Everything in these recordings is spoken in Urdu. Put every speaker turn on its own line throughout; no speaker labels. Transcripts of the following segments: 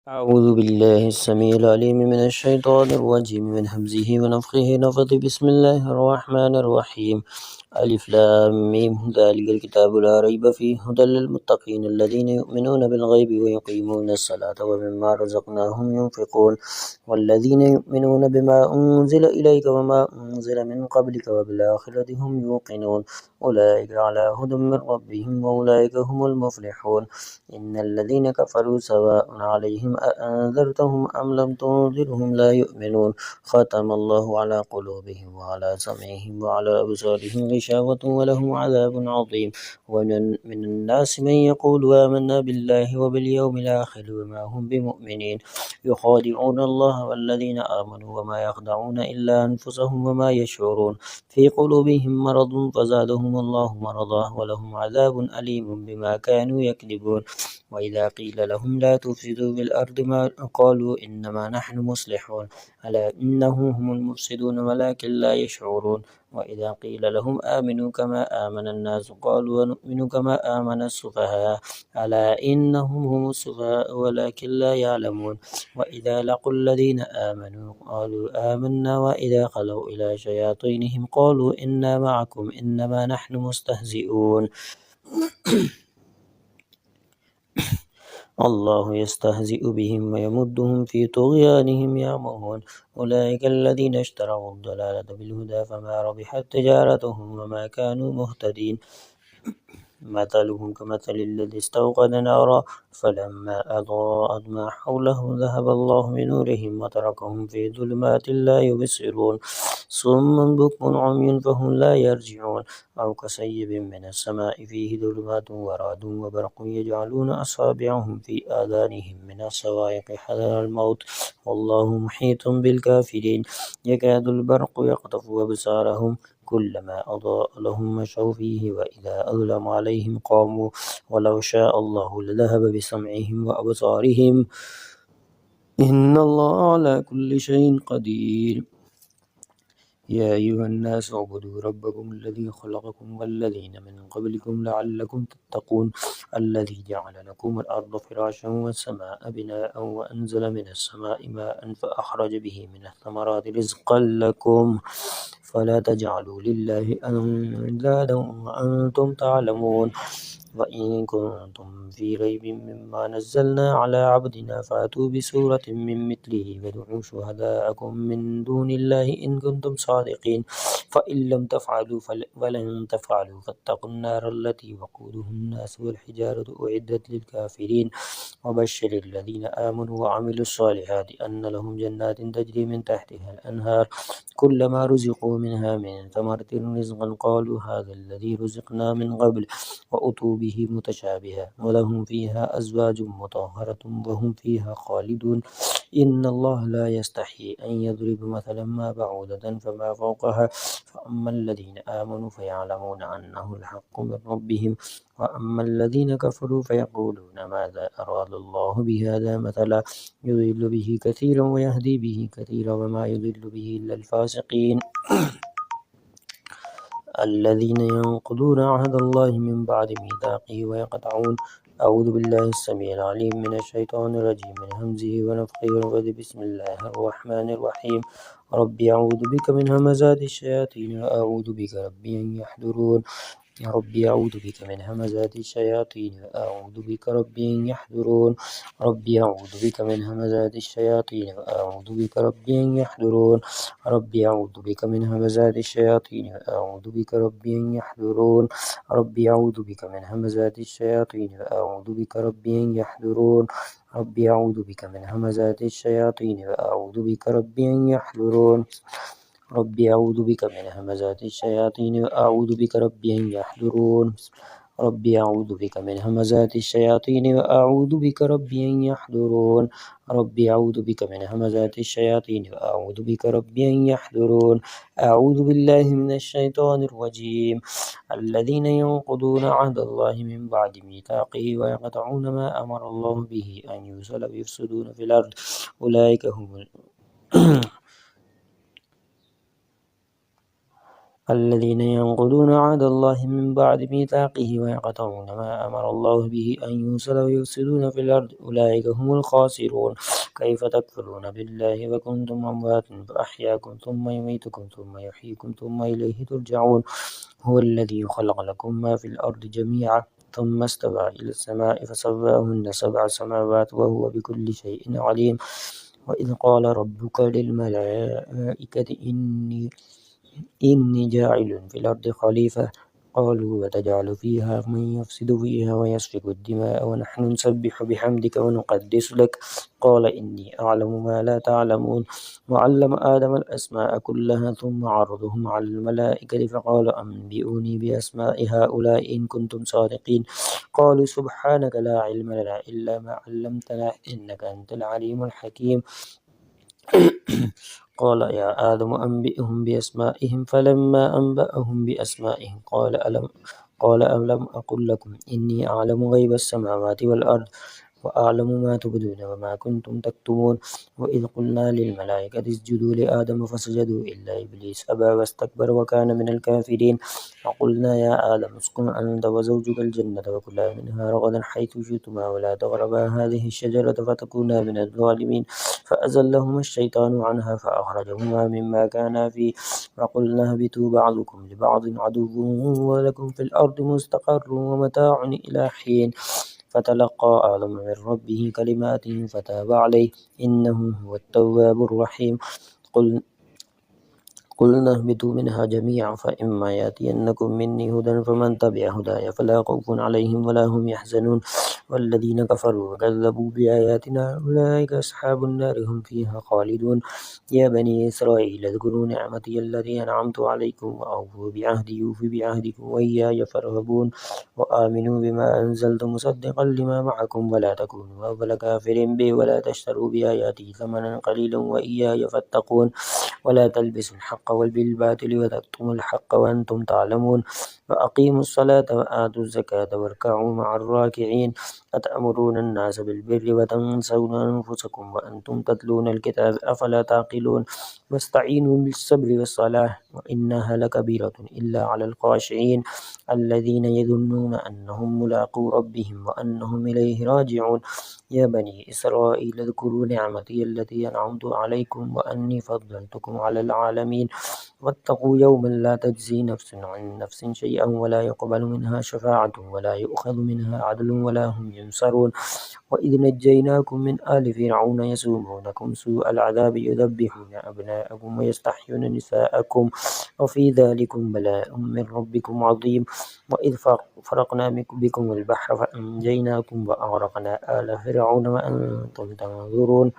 أعوذ بالله السميع العليم من الشيطان الرجيم من همزه ونفخه ونفثه. بسم الله الرحمن الرحيم. ألف لام ميم. ذلك الكتاب لا ريب فيه هدى للمتقين الذين يؤمنون بالغيب ويقيمون الصلاة ومما رزقناهم ينفقون والذين يؤمنون بما أنزل إليك وما أنزل من قبلك وبالآخرة هم يوقنون أولئك على هدى من ربهم وأولئك هم المفلحون. إن الذين كفروا سواء عليهم أأنذرتهم أم لم تنذرهم لا يؤمنون. ختم الله على قلوبهم وعلى سمعهم وعلى أبصارهم غشاوة ولهم عذاب عظيم. ومن الناس من يقول آمنا بالله وباليوم الآخر وما هم بمؤمنين يخادعون الله والذين آمنوا وما يخدعون إلا أنفسهم وما يشعرون. في قلوبهم مرض فزادهم الله مرضا ولهم عذاب أليم بما كانوا يكذبون. وإذا قيل لهم لا تفسدوا في الأرض ما قالوا إنما نحن مصلحون ألا إنهم هم المفسدون ولكن لا يشعرون. وإذا قيل لهم آمنوا كما آمن الناس قالوا ونؤمن كما آمن السفهاء ألا إنهم هم السفهاء ولكن لا يعلمون. وإذا لقوا الذين آمنوا قالوا آمنا وإذا خلوا إلى شياطينهم قالوا إنا معكم إنما نحن مستهزئون. الله يستهزئ بهم ويمدهم في طغيانهم يعمهون. أولئك الذين اشتروا الضلالة بالهدى فما ربحت تجارتهم وما كانوا مهتدين. مثلهم كمثل الذي استوقد نارا فلما أضاءت ما حوله ذهب الله بنورهم وتركهم في ظلمات لا يبصرون صم بكم عمي فهم لا يرجعون. أو كصيب من السماء فيه ظلمات ورعد وبرق يجعلون أصابعهم في آذانهم من الصواعق حذر الموت والله محيط بالكافرين. يكاد البرق يخطف أبصارهم كلما أضاء لهم مشوا فيه وإذا أظلم عليهم قاموا ولو شاء الله لذهب بسمعهم وأبصارهم إن الله على كل شيء قدير. يا أيها الناس اعبدوا ربكم الذي خلقكم والذين من قبلكم لعلكم تتقون الذي جعل لكم الأرض فراشا والسماء بناء وأنزل من السماء ماء فأخرج به من الثمرات رزقا لكم فلا تجعلوا لله أندادا وأنتم تعلمون. وإن كنتم في ريب مما نزلنا على عبدنا فأتوا بسورة من مثله وادعوا شهداءكم من دون الله إن كنتم صادقين فإن لم تفعلوا ولن تفعلوا فاتقوا النار التي وقودها الناس والحجارة أعدت للكافرين. وبشر الذين آمنوا وعملوا الصالحات أن لهم جنات تجري من تحتها الأنهار كلما رزقوا منها من ثمرة رزقا قالوا هذا الذي رزقنا من قبل وأتوا به متشابها ولهم فيها أزواج مطهرة وهم فيها خالدون. إن الله لا يستحيي أن يضرب مثلا ما بعودة فما فوقها فأما الذين آمنوا فيعلمون أنه الحق من ربهم وأما الذين كفروا فيقولون ماذا أراد الله بهذا مثلا يضل به كثيرا ويهدي به كثيرا وما يضل به إلا الفاسقين. الذين ينقضون عهد الله من بعد ميثاقه ويقطعون. أعوذ بالله السميع العليم من الشيطان الرجيم من همزه ونفخه ونفثه. بسم الله الرحمن الرحيم. ربي أعوذ بك من همزات الشياطين وأعوذ بك ربي أن يحضرون. ربي أعوذ بك من همزات الشياطين وأعوذ بك ربي أن يحضرون. ربي أعوذ بك من همزات الشياطين وأعوذ بك ربي أن يحضرون. ربي أعوذ بك من همزات الشياطين وأعوذ بك ربي أن يحضرون. ربي أعوذ بك من همزات الشياطين وأعوذ بك ربي أن يحضرون. ربي أعوذ بك من همزات الشياطين وأعوذ بك ربي أن يحضرون. ربي أعوذ بك من همزات الشياطين وأعوذ بك ربي أن يحضرون. ربي أعوذ بك من همزات الشياطين وأعوذ بك ربي أن يحضرون. ربي أعوذ بك من همزات الشياطين وأعوذ بك ربي أن يحضرون. أعوذ بالله من الشيطان الرجيم. الذين ينقضون عهد الله من بعد ميثاقه ويقطعون ما أمر الله به أن يوصل ويفسدون في الأرض أولئك هم الذين ينقضون عهد الله من بعد ميثاقه ويقطعون ما أمر الله به أن يوصل ويفسدون في الأرض أولئك هم الخاسرون. كيف تكفرون بالله وكنتم أمواتا فأحياكم ثم يميتكم ثم يحييكم ثم إليه ترجعون. هو الذي خلق لكم ما في الأرض جميعا ثم استوى إلى السماء فسواهن 7 سماوات وهو بكل شيء عليم. وإذ قال ربك للملائكة إني جاعل في الأرض خليفة قالوا وتجعل فيها من يفسد فيها ويسفك الدماء ونحن نسبح بحمدك ونقدس لك قال إني أعلم ما لا تعلمون. وعلم آدم الأسماء كلها ثم عرضهم على الملائكة فقال أنبئوني بأسماء هؤلاء إن كنتم صادقين. قالوا سبحانك لا علم لنا إلا ما علمتنا إنك أنت العليم الحكيم. قال يا آدم أنبئهم بأسمائهم فلما أنبأهم بأسمائهم قال ألم أقل لكم إني أعلم غيب السماوات والأرض وأعلم ما تبدون وما كنتم تكتمون. وإذ قلنا للملائكة اسجدوا لآدم فسجدوا إلا إبليس أبى واستكبر وكان من الكافرين. فقلنا يا آدم اسكن أنت وزوجك الجنة وكلا منها رغدا حيث شئتما ولا تقربا هذه الشجرة فتكونا من الظالمين. فأزلهما الشيطان عنها فأخرجهما مما كانا فيه. فقلنا اهبطوا بعضكم لبعض عدو ولكم في الأرض مستقر ومتاع إلى حين. فتلقى آدم من ربه كلمات فتاب عليه إنه هو التواب الرحيم. قلنا اهبطوا منها جميعا فإما يأتينكم مني هدى فمن تبع هداي فلا خوف عليهم ولا هم يحزنون. والذين كفروا وكذبوا بآياتنا أولئك أصحاب النار هم فيها خالدون. يا بني إسرائيل اذكروا نعمتي التي أنعمت عليكم وأوفوا بعهدي أوف بعهدكم وإياي فارهبون. وآمنوا بما أنزلت مصدقا لما معكم ولا تكونوا أول كافر به ولا تشتروا بآياتي ثمنا قليلا وإياي فاتقون. ولا تلبسوا الحق بالباطل وتكتموا الحق وأنتم تعلمون. وأقيموا الصلاة وآتوا الزكاة واركعوا مع الراكعين. أتأمرون الناس بالبر وتنسون أنفسكم وأنتم تتلون الكتاب أفلا تعقلون. واستعينوا بالصبر والصلاة وإنها لكبيرة إلا على الخاشعين الذين يظنون أنهم ملاقو ربهم وأنهم إليه راجعون. يا بني إسرائيل اذكروا نعمتي التي أنعمت عليكم وأني فضلتكم على العالمين. واتقوا يوما لا تجزي نفس عن نفس شيئا ولا يقبل منها شفاعة ولا يؤخذ منها عدل ولا هم ينصرون. وإذ نجيناكم من آل فرعون يسومونكم سوء العذاب يذبحون أبناءكم ويستحيون نساءكم وفي ذلكم بلاء من ربكم عظيم. وإذ فرقنا بكم البحر فأنجيناكم وأغرقنا آل فرعون وأنتم تنظرون.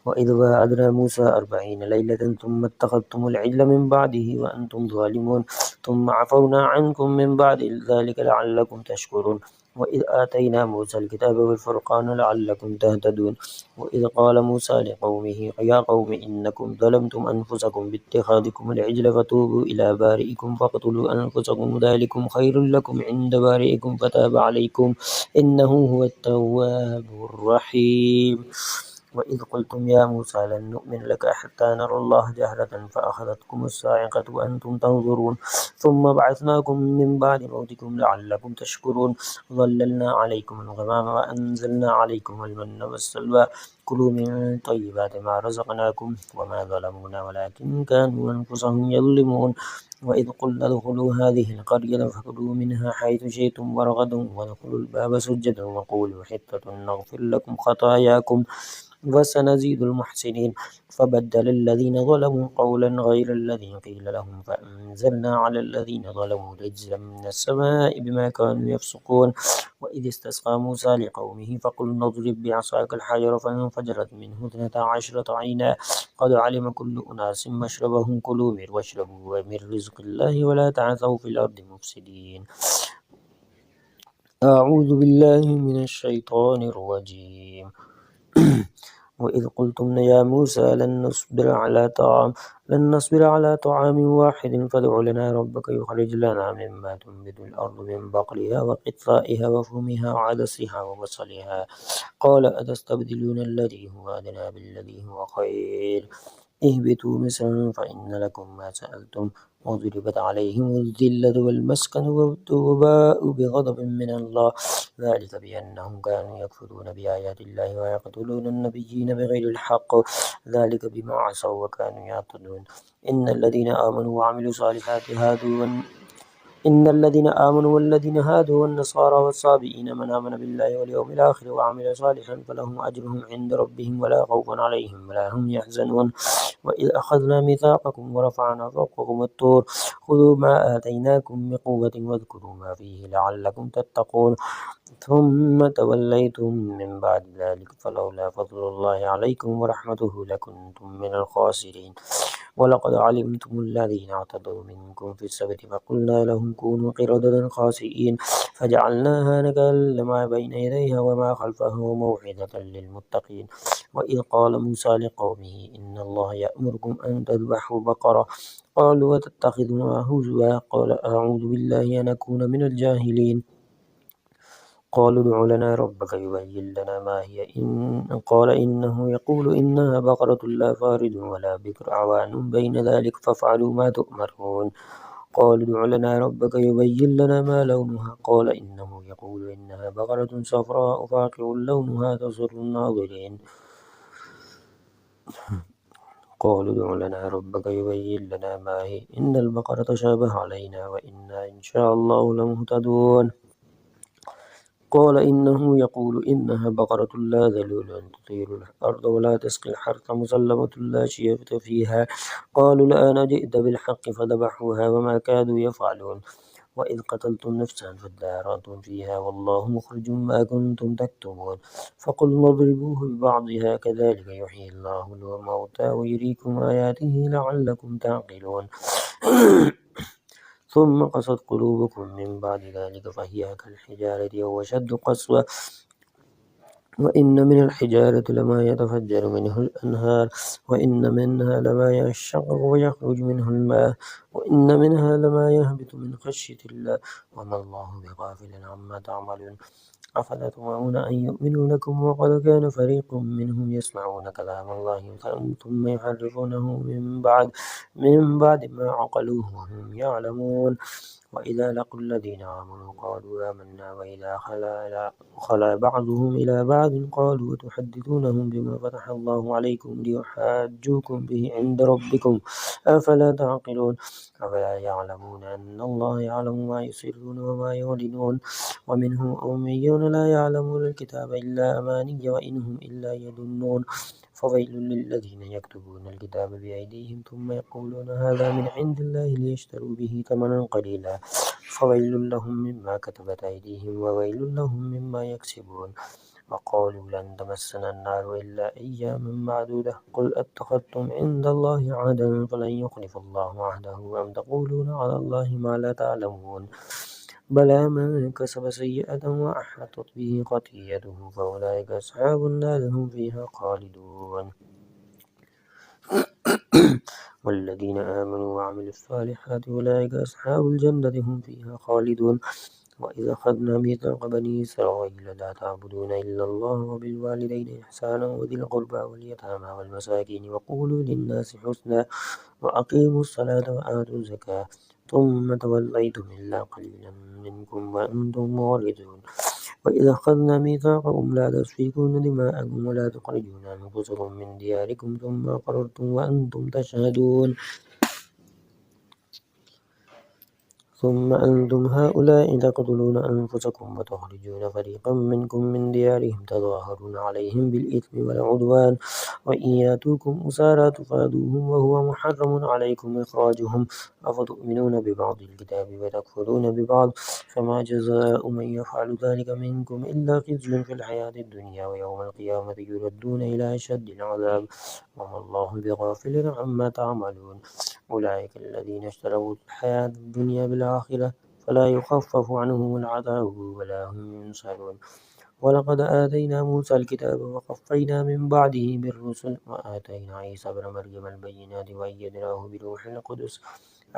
وإذ وعدنا موسى 40 ليلة ثم اتخذتم العجل من بعده وأنتم ظالمون ثم عفونا عنكم من بعد ذلك لعلكم تشكرون. وإذ آتينا موسى الكتاب والفرقان لعلكم تهتدون. وإذ قال موسى لقومه يا قوم إنكم ظلمتم أنفسكم باتخاذكم العجل فتوبوا إلى بارئكم فاقتلوا أنفسكم ذلكم خير لكم عند بارئكم فتاب عليكم إنه هو التواب الرحيم. وإذ قلتم يا موسى لن نؤمن لك حتى نرى الله جهرة فأخذتكم الصاعقة وأنتم تنظرون ثم بعثناكم من بعد موتكم لعلكم تشكرون. ظللنا عليكم الغمام وأنزلنا عليكم المن والسلوى كلوا من طيبات ما رزقناكم وما ظلمونا ولكن كانوا أنفسهم يظلمون. وإذ قلنا ادخلوا هذه القرية فكلوا منها حيث شئتم ورغدوا وادخلوا الباب سجدا وقولوا حطة نغفر لكم خطاياكم وسنزيد المحسنين. فبدل الذين ظلموا قولا غير الذي قيل لهم فأنزلنا على الذين ظلموا رجزا من السماء بما كانوا يفسقون. وإذ استسقى موسى لقومه فقلنا اضرب بعصاك الحجر فانفجرت منه 12 عينا قد علم كل أناس مشربهم كلوا واشربوا من رزق الله ولا تعثوا في الأرض مفسدين. أعوذ بالله من الشيطان الرجيم. وإذ قلتم يا موسى لن نصبر على طعام واحد فادع لنا ربك يخرج لنا مما تنبت الأرض من بقلها وقثائها وفومها وعدسها وبصلها قال أتستبدلون الذي هو أدنى بالذي هو خير اهبطوا مصرا فإن لكم ما سألتم وضربت عليهم الذلة والمسكنة وباءوا بغضب من الله ذلك بأنهم كانوا يكفرون بآيات الله ويقتلون النبيين بغير الحق ذلك بما عصوا وكانوا يعتدون إن الذين آمنوا وعملوا الصالحات إن الذين آمنوا والذين هادوا والنصارى والصابئين من آمن بالله واليوم الآخر وعمل صالحا فلهم أجرهم عند ربهم ولا خوف عليهم ولا هم يحزنون وإذ أخذنا ميثاقكم ورفعنا فوقكم الطور خذوا ما آتيناكم بقوة واذكروا ما فيه لعلكم تتقون ثم توليتم من بعد ذلك فلولا فضل الله عليكم ورحمته لكنتم من الخاسرين ولقد علمتم الذين اعتدوا منكم في السبت فقلنا لهم كونوا قردة خاسئين فجعلناها نكالا لما بين يديها وما خلفها وموعظة للمتقين وإذ قال موسى لقومه إن الله يأمركم أن تذبحوا بقرة قالوا وتتخذنا هزوا قال أعوذ بالله أن أكون من الجاهلين قالوا ادع لنا ربك يبين لنا ما هي قال إنه يقول إنها بقرة لا فارض ولا بكر عوان بين ذلك فافعلوا ما تؤمرون قالوا ادع لنا ربك يبين لنا ما لونها قال إنه يقول إنها بقرة صفراء فاقع لونها تسر الناظرين قالوا ادع لنا ربك يبين لنا ما هي إن البقرة تشابه علينا وإنا إن شاء الله لمهتدون قال إنه يقول إنها بقرة لا ذلول تطير الأرض ولا تسقي الحرث مسلمة لا شية فيها قالوا الآن جئت بالحق فذبحوها وما كادوا يفعلون وإذ قتلتم نفسا فادارأتم فيها والله مخرج ما كنتم تكتمون فقلنا اضربوه ببعضها كذلك يحيي الله الموتى ويريكم آياته لعلكم تعقلون ثم قست قلوبكم من بعد ذلك فهي كالحجارة أو أشد قسوة وإن من الحجارة لما يتفجر منه الأنهار وإن منها لما يشقق ويخرج منه الماء وإن منها لما يهبط من خشية الله وما الله بغافل عما تعملون أفلا تطمعون أن يؤمنوا لكم وقد كان فريق منهم يسمعون كلام الله ثم يحرفونه من بعد ما عقلوه وهم يعلمون وإذا لقوا الذين آمنوا قالوا آمنا وإذا خلا بعضهم إلى بعض قالوا وتحدثونهم بما فتح الله عليكم ليحاجوكم به عند ربكم أفلا تعقلون أفلا يعلمون أن الله يعلم ما يسرون وما يعلنون ومنهم أميون لا يعلمون الكتاب إلا أماني وإنهم إلا يظنون فويل للذين يكتبون الكتاب بأيديهم ثم يقولون هذا من عند الله ليشتروا به ثمنا قليلا فويل لهم مما كتبت أيديهم وويل لهم مما يكسبون وقالوا لن تمسنا النار إلا أياما معدودة قل أتخذتم عند الله عهدا فلن يخلف الله عهده أم تقولون على الله ما لا تعلمون بلى من كسب سيئة وأحاطت به خطيئته فأولئك أصحاب النار هم فيها خالدون والذين آمنوا وعملوا الصالحات أولئك أصحاب الجنة هم فيها خالدون وإذا أخذنا ميثاق بني إسرائيل لا تعبدون إلا الله وبالوالدين إحسانا وذي القربى واليتامى والمساكين وقولوا للناس حسنا وأقيموا الصلاة وآتوا الزكاة ثم توليتم إلا قليلا منكم وأنتم معرضون وإذا أخذنا ميثاقكم لا تسفكون دماءكم ولا تخرجون أنفسكم من دياركم ثم أقررتم وأنتم تشهدون ثم أنتم هؤلاء تقتلون أنفسكم وتخرجون فريقا منكم من ديارهم تظاهرون عليهم بالإثم والعدوان وإن يأتوكم أسارى تفادوهم وهو محرم عليكم إخراجهم أفتؤمنون ببعض الكتاب وتكفرون ببعض فما جزاء من يفعل ذلك منكم إلا خزي في الحياة الدنيا ويوم القيامة يردون إلى أشد العذاب وما الله بغافل عما تعملون أولئك الذين اشتروا الحياة الدنيا بالآخرة فلا يخفف عنهم العذاب ولا هم ينصرون ولقد آتينا موسى الكتاب وقفينا من بعده بالرسل وآتينا عيسى ابن مريم البينات وأيدناه بروح القدس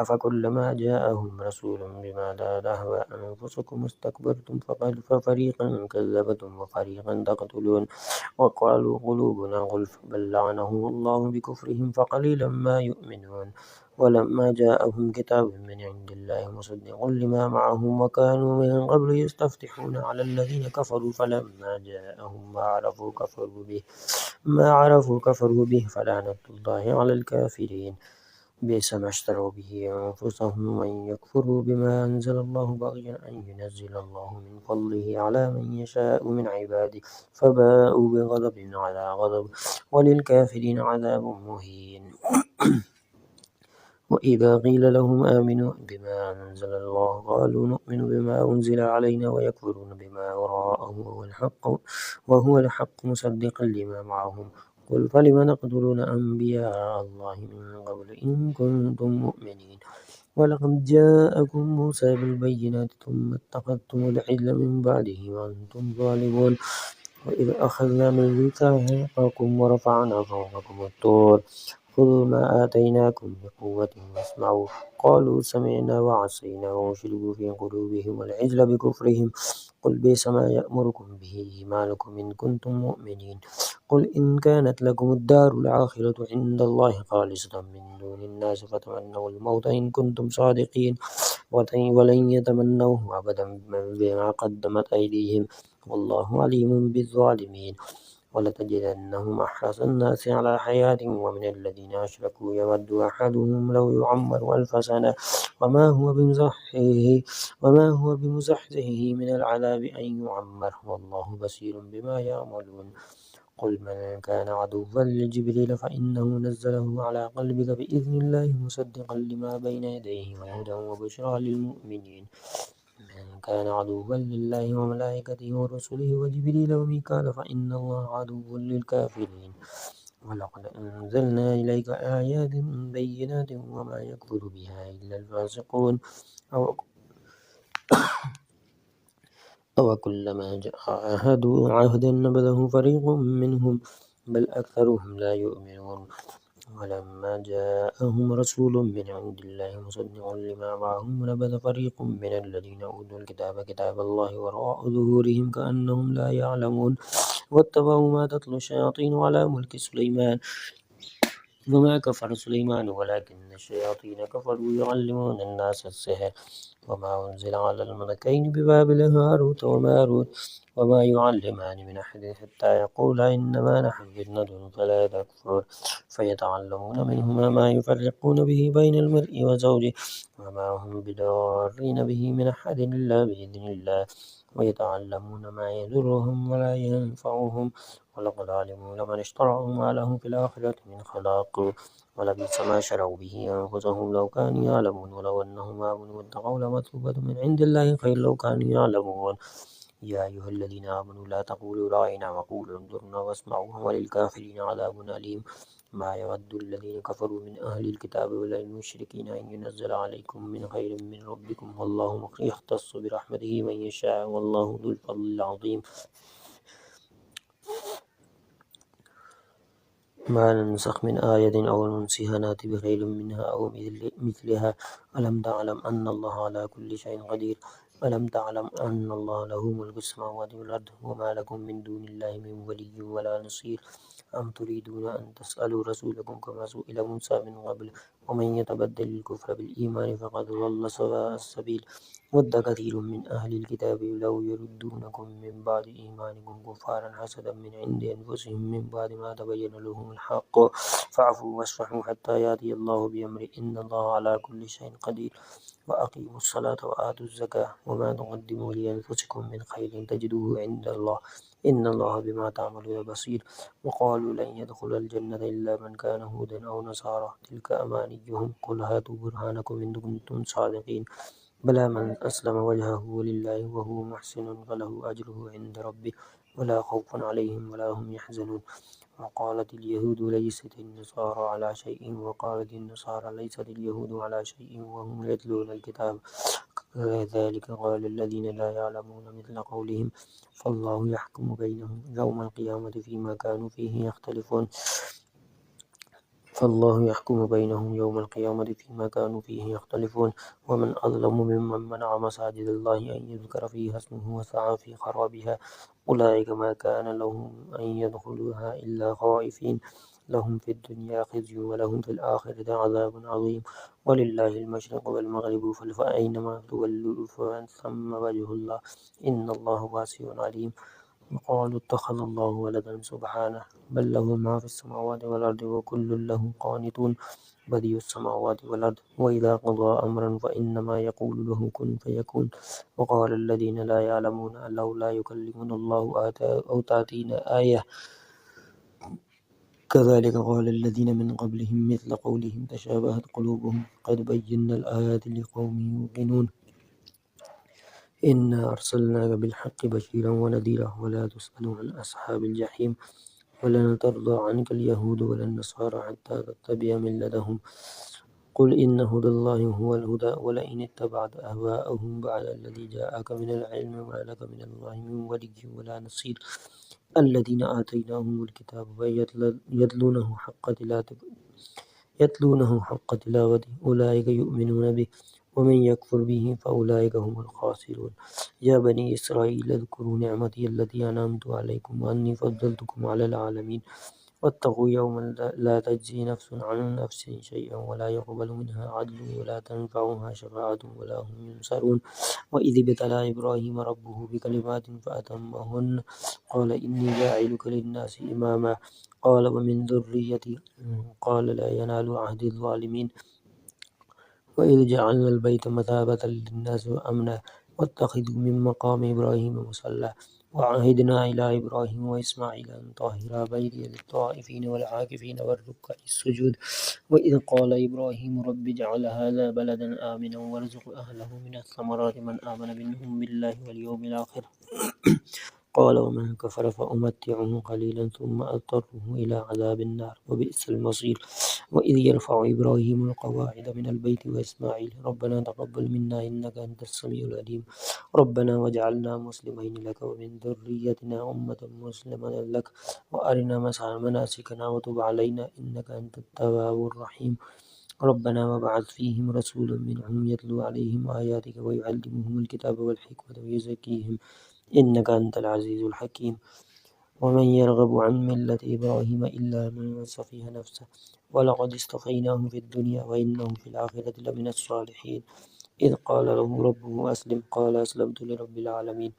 أفكلما جاءهم رسول بما لا تهوى أنفسكم استكبرتم ففريقا كذبتم وفريقا تقتلون وقالوا قلوبنا غلف بل لعنهم الله بكفرهم فقليلا ما يؤمنون ولما جاءهم كتاب من عند الله مصدق لما معهم وكانوا من قبل يستفتحون على الذين كفروا فلما جاءهم ما عرفوا كفروا به فلعنة الله على الكافرين بئس ما اشتروا به أنفسهم أن يكفروا بما أنزل الله بغيا أن ينزل الله من فضله على من يشاء من عباده فباءوا بغضب على غضب وللكافرين عذاب مهين وإذا قيل لهم آمنوا بما أنزل الله قالوا نؤمن بما أنزل علينا ويكفرون بما وراءه وهو الحق مصدقا لما معهم قل فلم تقتلون أنبياء الله من قبل إن كنتم مؤمنين ولقد جاءكم موسى بالبينات ثم اتخذتم العجل من بعده وأنتم ظالمون وإذ أخذنا من ميثاقكم ورفعنا فوقكم الطور خذوا ما آتيناكم بقوة واسمعوا قالوا سمعنا وعصينا وأشربوا في قلوبهم العجل بكفرهم قل بئس ما يأمركم به إيمانكم إن كنتم مؤمنين قل إن كانت لكم الدار الآخرة عند الله خالصة من دون الناس فتمنوا الموت إن كنتم صادقين ولن يتمنوه أبدا بما قدمت أيديهم والله عليم بالظالمين ولتجدنهم أحرص الناس على حياة ومن الذين أشركوا يود أحدهم لو يعمر 1000 سنة وما هو بمزحزحه من العذاب أن يعمر والله بصير بما يعملون قل من كان عدوا لجبريل فإنه نزله على قلبك بإذن الله مصدقا لما بين يديه وهدى وبشرى للمؤمنين من كان عدوا لله وملائكته ورسله وجبريل وميكال فإن الله عدو للكافرين ولقد أنزلنا إليك آيات بينات وما يكفر بها إلا الفاسقون أو كلما عاهدوا عهدا نبذه فريق منهم بل أكثرهم لا يؤمنون ولما جاءهم رسول من عند الله مصدق لما معهم نبذ فريق من الذين أوتوا الكتاب كتاب الله وراء ظهورهم كأنهم لا يعلمون واتبعوا ما تتلو الشياطين على ملك سليمان وما كفر سليمان ولكن الشياطين كفروا يعلمون الناس السحر وما أنزل على الملكين ببابل هاروت وماروت وما يعلمان من أحد حتى يقولا إنما نحن فتنة فلا تكفر فيتعلمون منهما ما يفرقون به بين المرء وزوجه وما هم بضارين به من أحد إلا بإذن الله ويتعلمون ما يضرهم ولا ينفعهم ولقد علموا لمن اشتراه ما له في الآخرة من خلاق ولبئس ما شروا به أنفسهم لو كانوا يعلمون ولو أنهم آمنوا واتقوا لمثوبة من عند الله خير لو كانوا يعلمون يا أيها الذين آمنوا لا تقولوا راعنا وقولوا انظرنا واسمعوا وللكافرين عذاب أليم ما يود الذين كفروا من أهل الكتاب ولا المشركين أن ينزل عليكم من خير من ربكم والله يختص برحمته من يشاء والله ذو الفضل العظيم ما ننسخ من آية أو ننسها نأت بخير منها أو مثلها ألم تعلم أن الله على كل شيء قدير ألم تعلم أن الله له ملك السماوات والأرض وما لكم من دون الله من ولي ولا نصير أم تريدون أن تسألوا رسولكم كما سئل موسى من قبل ومن يتبدل الكفر بالإيمان فقد ضل سواء السبيل ود كثير من أهل الكتاب لو يردونكم من بعد إيمانكم كفارا حسدا من عند أنفسهم من بعد ما تبين لهم الحق فاعفوا واصفحوا حتى يأتي الله بأمره إن الله على كل شيء قدير وأقيموا الصلاة وآتوا الزكاة وما تقدموا لأنفسكم من خير تجدوه عند الله إن الله بما تعملون بصير وقالوا لن يدخل الجنة إلا من كان هودا أو نصارى تلك أمانيهم قل هاتوا برهانكم إن كنتم صادقين بلى من أسلم وجهه لله وهو محسن فله أجره عند ربه ولا خوف عليهم ولا هم يحزنون وقالت اليهود ليست النصارى على شيء وقالت النصارى ليست اليهود على شيء وهم يتلون الكتاب كذلك قال الذين لا يعلمون مثل قولهم فالله يحكم بينهم يوم القيامة فيما كانوا فيه يختلفون فالله يحكم بينهم يوم القيامة فيما كانوا فيه يختلفون ومن أظلم ممن منع مساجد الله أن يذكر فيها اسمه وسعى في خرابها أولئك ما كان لهم أن يدخلوها إلا خائفين لهم في الدنيا خزي ولهم في الآخرة عذاب عظيم ولله المشرق والمغرب فأينما تولوا فثم وجه الله إن الله واسع عليم وقالوا اتخذ الله ولدا سبحانه بل له ما في السماوات والأرض وكل له قانتون بديع السماوات والأرض وإذا قضى أمرا فإنما يقول له كن فيكون وقال الذين لا يعلمون لولا يكلمنا الله أو تأتينا آية كذلك قال الذين من قبلهم مثل قولهم تشابهت قلوبهم قد بينا الآيات لقوم يوقنون إنا أرسلناك بالحق بشيرا ونذيرا ولا تسأل عن أصحاب الجحيم ولن ترضى عنك اليهود ولا النصارى حتى تتبع ملتهم قل إن هدى الله هو الهدى ولئن اتبعت أهواءهم بعد الذي جاءك من العلم ما لك من الله من ولي ولا نصير الذين آتيناهم الكتاب يتلونه حق تلاوته أولئك يؤمنون به ومن يكفر به فأولئك هم الخاسرون يا بني إسرائيل اذكروا نعمتي التي أنعمت عليكم وأني فضلتكم على العالمين واتقوا يوما لا تجزي نفس عن نفس شيئا ولا يقبل منها عدل ولا تنفعها شفاعة ولا هم ينصرون وإذ ابتلى إبراهيم ربه بكلمات فأتمهن قال إني جاعلك للناس إماما قال ومن ذريتي قال لا ينال عهد الظالمين وإذ جعلنا البيت مثابة للناس وأمنا واتخذوا من مقام إبراهيم مصلى وعهدنا إلى إبراهيم وإسماعيل أن طهرا بيتي للطائفين والعاكفين والركع السجود وإذ قال إبراهيم رب اجعل هذا بلدا آمنا وارزق أهله من الثمرات من آمن منهم بالله واليوم الآخر قال ومن كفر فأمتعه قليلا ثم أضطره إلى عذاب النار وبئس المصير وإذ يرفع إبراهيم القواعد من البيت وإسماعيل ربنا تقبل منا إنك أنت السميع العليم ربنا واجعلنا مسلمين لك ومن ذريتنا أمة مسلمة لك وأرنا مناسكنا وتب علينا إنك أنت التواب الرحيم ربنا وابعث فيهم رسولا منهم يتلو عليهم آياتك ويعلمهم الكتاب والحكمة ويزكيهم إنك أنت العزيز الحكيم ومن يرغب عن ملة إبراهيم إلا من سفه نفسه ولقد اصطفيناه في الدنيا وإنه في الآخرة لمن الصالحين إذ قال له ربه أسلم قال أسلمت لرب العالمين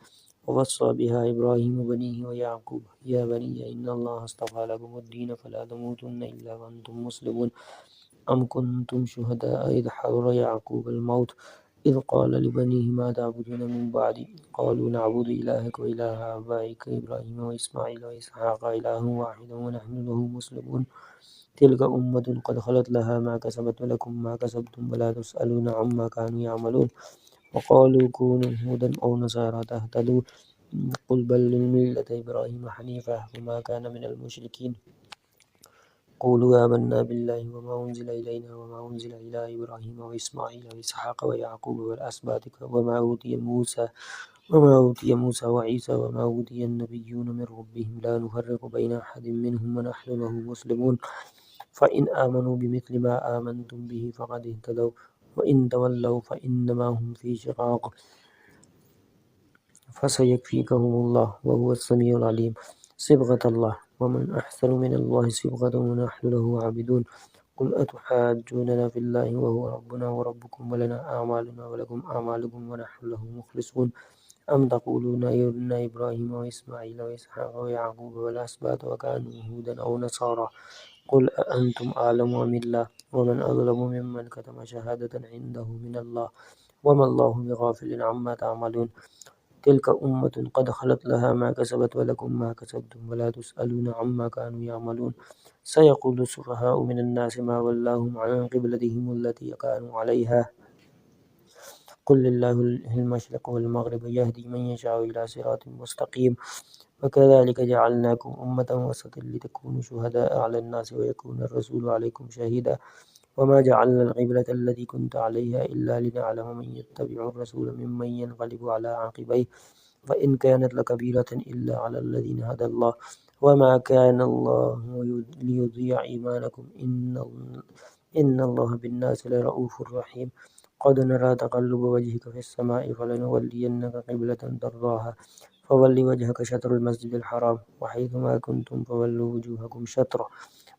ووصى بها إبراهيم بنيه ويعقوب يا بني إن الله اصطفى لكم الدين فلا تموتن إلا وأنتم مسلمون أم كنتم شهداء إذ حضر يعقوب الموت إذ قال لبنيه ما تعبدون من بعدي قالوا نعبد إلهك وإله آبائك إبراهيم وإسماعيل وإسحاق إله واحد ونحن له مسلمون تلك أمة قد خلت لها ما كسبت ولكم ما كسبتم ولا تسألون عما كانوا يعملون وقالوا كونوا هودا أو نصارى تهتدوا قل بل ملة إبراهيم حنيفة وما كان من المشركين قولوا آمنا بالله وما أنزل إلينا وما أنزل إلى إبراهيم وإسماعيل وإسحاق ويعقوب والأسباط وما أوتي موسى وعيسى وما أوتي النبيون من ربهم لا نفرق بين أحد منهم ونحن له مسلمون فإن آمنوا بمثل ما آمنتم به فقد اهتدوا وإن تولوا فإنما هم في شقاق فسيكفيكهم الله وهو السميع العليم صبغة الله ومن أحسن من الله صبغة ونحن له عابدون قل أتحاجوننا في الله وهو ربنا وربكم ولنا أعمالنا ولكم أعمالكم ونحن له مخلصون أم تقولون إن إبراهيم وإسماعيل وإسحاق ويعقوب والأسباط وكانوا هودا أو نصارى قل أأنتم أعلم أم الله ومن أظلم ممن كتم شهادة عنده من الله وما الله بغافل عما تعملون تلك أمة قد خلت لها ما كسبت ولكم ما كسبتم ولا تسألون عما كانوا يعملون سيقول السفهاء من الناس ما ولاهم عن قبلتهم التي كانوا عليها قل لله المشرق والمغرب يهدي من يشاء إلى صراط مستقيم وكذلك جعلناكم أمة وسطا لتكونوا شهداء على الناس ويكون الرسول عليكم شهيدا وما جعلنا القبلة التي كنت عليها إلا لنعلم من يتبع الرسول ممن ينقلب على عقبيه فإن كانت لكبيرة إلا على الذين هدى الله وما كان الله ليضيع إيمانكم إن الله بالناس لرؤوف رحيم قد نرى تقلب وجهك في السماء فلنولينك قبلة ترضاها فول وجهك شطر المسجد الحرام وحيث ما كنتم فولوا وجوهكم شطره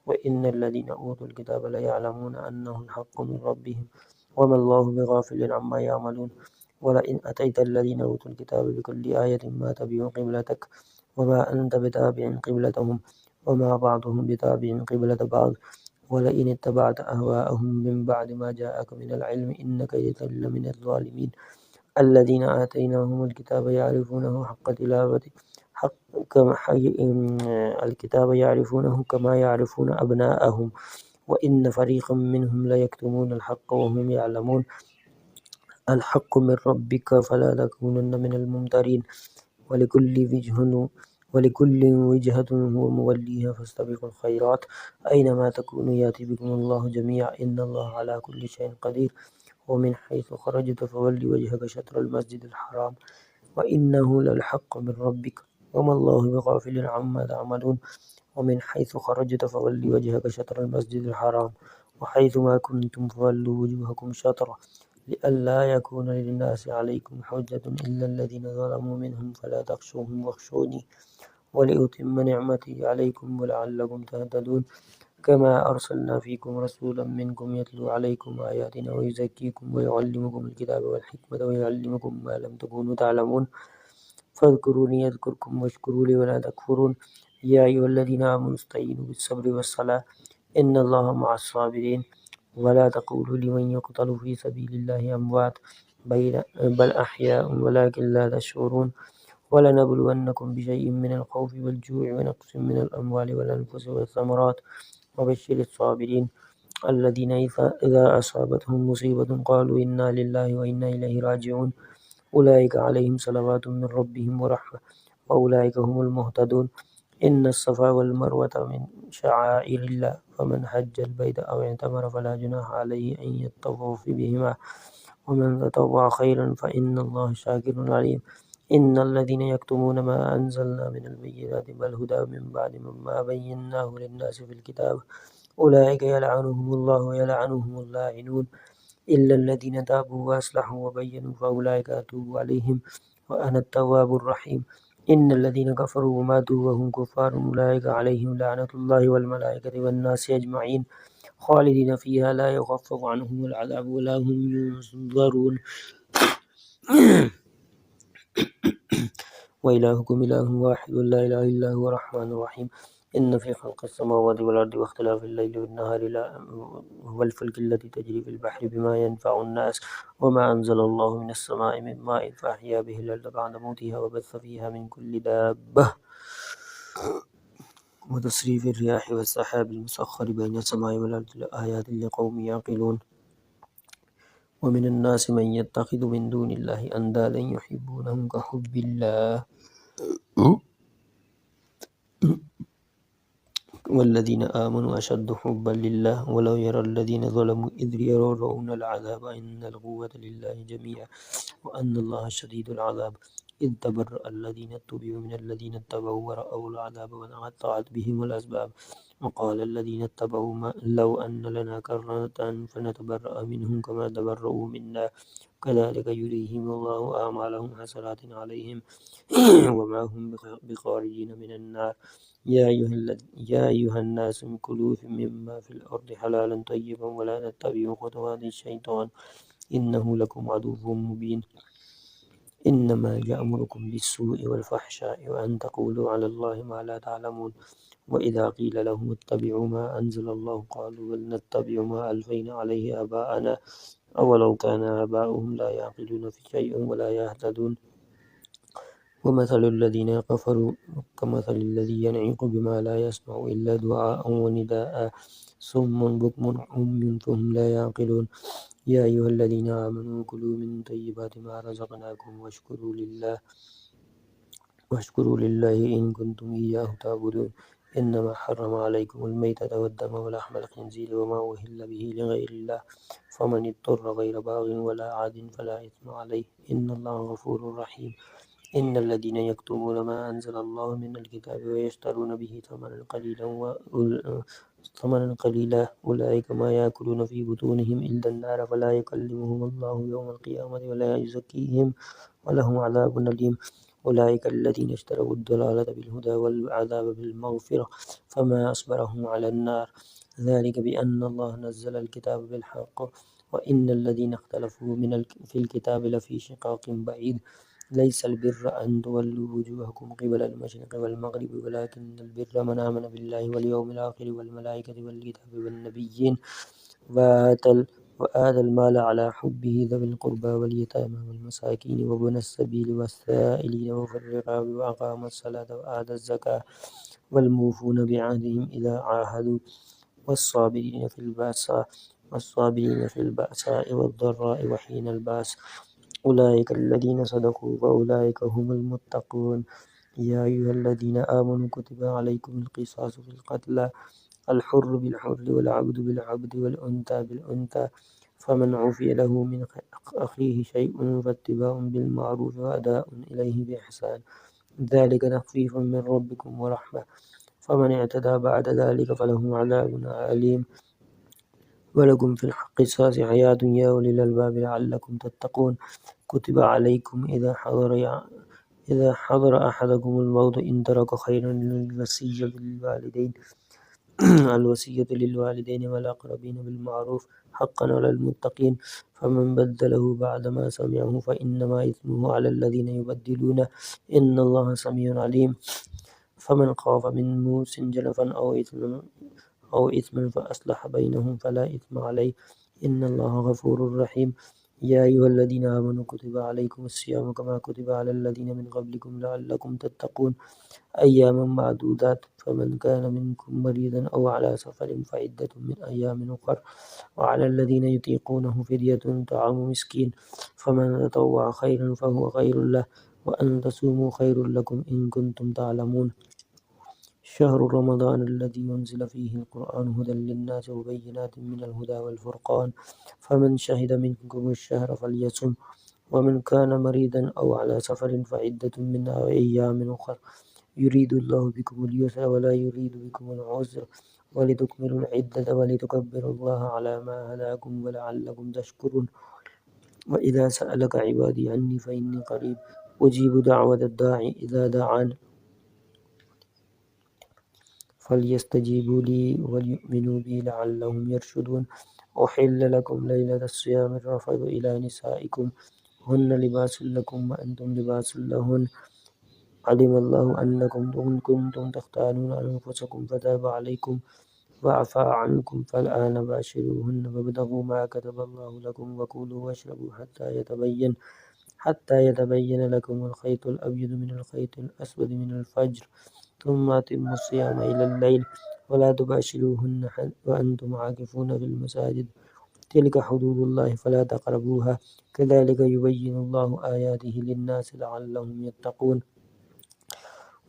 وإن الذين أوتوا الكتاب ليعلمون أنه الحق من ربهم وما الله بغافل عما يعملون ولئن أتيت الذين أوتوا الكتاب بكل آية ما تبعوا قبلتك وما أنت بتابع قبلتهم وما بعضهم بتابع قبلة بعض ولئن اتبعت أهواءهم من بعد ما جاءك من العلم إنك إذا لمن الظالمين الذين آتيناهم الكتاب يعرفونه حق تلاوته الكتاب يعرفونه كما يعرفون أبناءهم وإن فريقا منهم ليكتمون الحق وهم يعلمون الحق من ربك فلا تكونن من الممترين ولكل وجهة هو موليها فاستبقوا الخيرات أينما تكونوا يأتي بكم الله جميعا إن الله على كل شيء قدير ومن حيث خرجت فول وجهك شطر المسجد الحرام وإنه للحق من ربك وما الله بغافل عما تعملون ومن حيث خرجت فول وجهك شطر المسجد الحرام وحيث ما كنتم فولوا وجوهكم شطره لئلا يكون للناس عليكم حجة إلا الذين ظلموا منهم فلا تخشوهم واخشوني ولأتم نعمتي عليكم ولعلكم تهتدون كما أرسلنا فيكم رسولا منكم يتلو عليكم آياتنا ويزكيكم ويعلمكم الكتاب والحكمة ويعلمكم ما لم تكونوا تعلمون فاذكروني يذكركم واشكروا لي ولا تكفرون يا أيها الذين آمنوا استعينوا بالصبر والصلاة إن الله مع الصابرين ولا تقولوا لمن يقتل في سبيل الله أموات بل أحياء ولكن لا تشعرون ولنبلونكم بشيء من الخوف والجوع ونقص من الأموال والأنفس والثمرات وبشر الصابرين الذين إذا أصابتهم مصيبة قالوا إنا لله وإنا إليه راجعون أولئك عليهم صلوات من ربهم ورحمة وأولئك هم المهتدون إن الصفا والمروة من شعائر الله فمن حج البيت أو اعتمر فلا جناح عليه أن يطوف بهما ومن تطوع خيرا فإن الله شاكر عليم إن الذين يكتمون ما أنزلنا من البينات والهدى من بعد ما بيناه للناس في الكتاب أولئك يلعنهم الله ويلعنهم اللاعنون إلا الذين تابوا وأصلحوا وبينوا فأولئك أتوب عليهم وأنا التواب الرحيم إن الذين كفروا وماتوا وهم كفار أولئك عليهم لعنة الله والملائكة والناس أجمعين خالدين فيها لا يخفف عنهم العذاب ولا هم ينظرون وإلهكم إله واحد لا إله إلا هو الرحمن الرحيم إن في خلق السماوات والأرض واختلاف الليل والنهار والفلك التي تجري في البحر بما ينفع الناس وما أنزل الله من السماء من ماء فأحيا به الأرض بعد موتها وبث فيها من كل دابة وتصريف الرياح والسحاب المسخر بين السماء والأرض لآيات لقوم يعقلون ومن الناس من يتخذ من دون الله أندادا يحبونهم كحب الله والذين آمنوا أشد حبا لله ولو يرى الذين ظلموا إذ يرون العذاب أن القوة لله جميعا وأن الله شديد العذاب إذ تبرأ الذين اتبعوا من الذين اتبعوا ورأوا العذاب وتقطعت بهم الأسباب وقال الذين اتبعوا لو أن لنا كرة فنتبرأ منهم كما تبرؤوا منا كذلك يريهم الله أعمالهم حسرات عليهم وما هم بخارجين من النار يا أيها الناس كلوا مما في الأرض حلالا طيبا ولا تتبعوا خطوات الشيطان إنه لكم عدو مبين إنما يأمركم بالسوء والفحشاء وأن تقولوا على الله ما لا تعلمون وإذا قيل لهم اتبعوا ما أنزل الله قالوا بل نتبع ما ألفينا عليه آباءنا أولو كان آباؤهم لا يعقلون في شيء ولا يهتدون ومثل الذين كفروا كمثل الذي ينعق بما لا يسمع إلا دعاء ونداء صم بكم عمي فهم لا يعقلون يا أيها الذين آمنوا كلوا من طيبات ما رزقناكم واشكروا لله إن كنتم إياه تعبدون إنما حرم عليكم الميتة والدم ولحم الخنزير وما أهل به لغير الله فمن اضطر غير باغ ولا عاد فلا إثم عليه إن الله غفور رحيم إن الذين يكتمون ما أنزل الله من الكتاب ويشترون به ثمنا قليلا أولئك ما يأكلون في بطونهم إلا النار فلا يكلمهم الله يوم القيامة ولا يزكيهم ولهم عذاب أليم أولئك الذين اشتروا الضلالة بالهدى والعذاب بالمغفرة فما أصبرهم على النار ذلك بأن الله نزل الكتاب بالحق وإن الذين اختلفوا في الكتاب لفي شقاق بعيد ليس البر أن تولوا وجوهكم قبل المشرق والمغرب ولكن البر من آمن بالله واليوم الآخر والملائكة والكتاب والنبيين وآتى المال على حبه ذوي القربى واليتامى والمساكين وابن السبيل والسائلين وفي الرقاب وأقام الصلاة وآتى الزكاة والموفون بعهدهم إذا عاهدوا والصابرين في البأساء والضراء وحين البأس أولئك الذين صدقوا وأولئك هم المتقون يا أيها الذين آمنوا كتب عليكم القصاص في القتلى الحر بالحر والعبد بالعبد والأنثى بالأنثى فمن عفي له من أخيه شيء فاتباع بالمعروف وأداء إليه بإحسان ذلك تخفيف من ربكم ورحمة فمن اعتدى بعد ذلك فله عذاب أليم ولكم في القصاص حياة يا أولي الألباب لعلكم تتقون كتب عليكم إذا حضر أحدكم الموت إن ترك خيرا الوصية للوالدين والأقربين بالمعروف حقا على المتقين فمن بدله بعدما سمعه فإنما إثمه على الذين يبدلونه إن الله سميع عليم فمن خاف من موص جنفا أو إثما فأصلح بينهم فلا إثم عليه إن الله غفور رحيم يا أيها الذين آمنوا كتب عليكم الصيام كما كتب على الذين من قبلكم لعلكم تتقون أياما معدودات فمن كان منكم مريضا أو على سفر فعدة من أيام أخر وعلى الذين يطيقونه فدية طعام مسكين فمن تطوع خيرا فهو خير له وأن تصوموا خير لكم إن كنتم تعلمون شهر رمضان الذي أنزل فيه القرآن هدى للناس وبينات من الهدى والفرقان فمن شهد منكم الشهر فليصم ومن كان مريضا أو على سفر فعدة من أيام أخر يريد الله بكم اليسر ولا يريد بكم العسر ولتكملوا العدة ولتكبروا الله على ما هداكم ولعلكم تشكرون وإذا سألك عبادي عني فإني قريب أجيب دعوة الداعي إذا دعان فليستجيبوا لي وليؤمنوا بي لعلهم يرشدون أحل لكم ليلة الصيام الرفث إلى نسائكم هن لباس لكم وأنتم لباس لهن علم الله أنكم كنتم تختانون أنفسكم فتاب عليكم وعفى عنكم فالآن باشروهن وابتغوا ما كتب الله لكم وكلوا واشربوا حتى يتبين لكم الخيط الأبيض من الخيط الأسود من الفجر ثم أتموا الصيام إلى الليل ولا تباشروهن وأنتم عاكفون في المساجد تلك حدود الله فلا تقربوها كذلك يبين الله آياته للناس لعلهم يتقون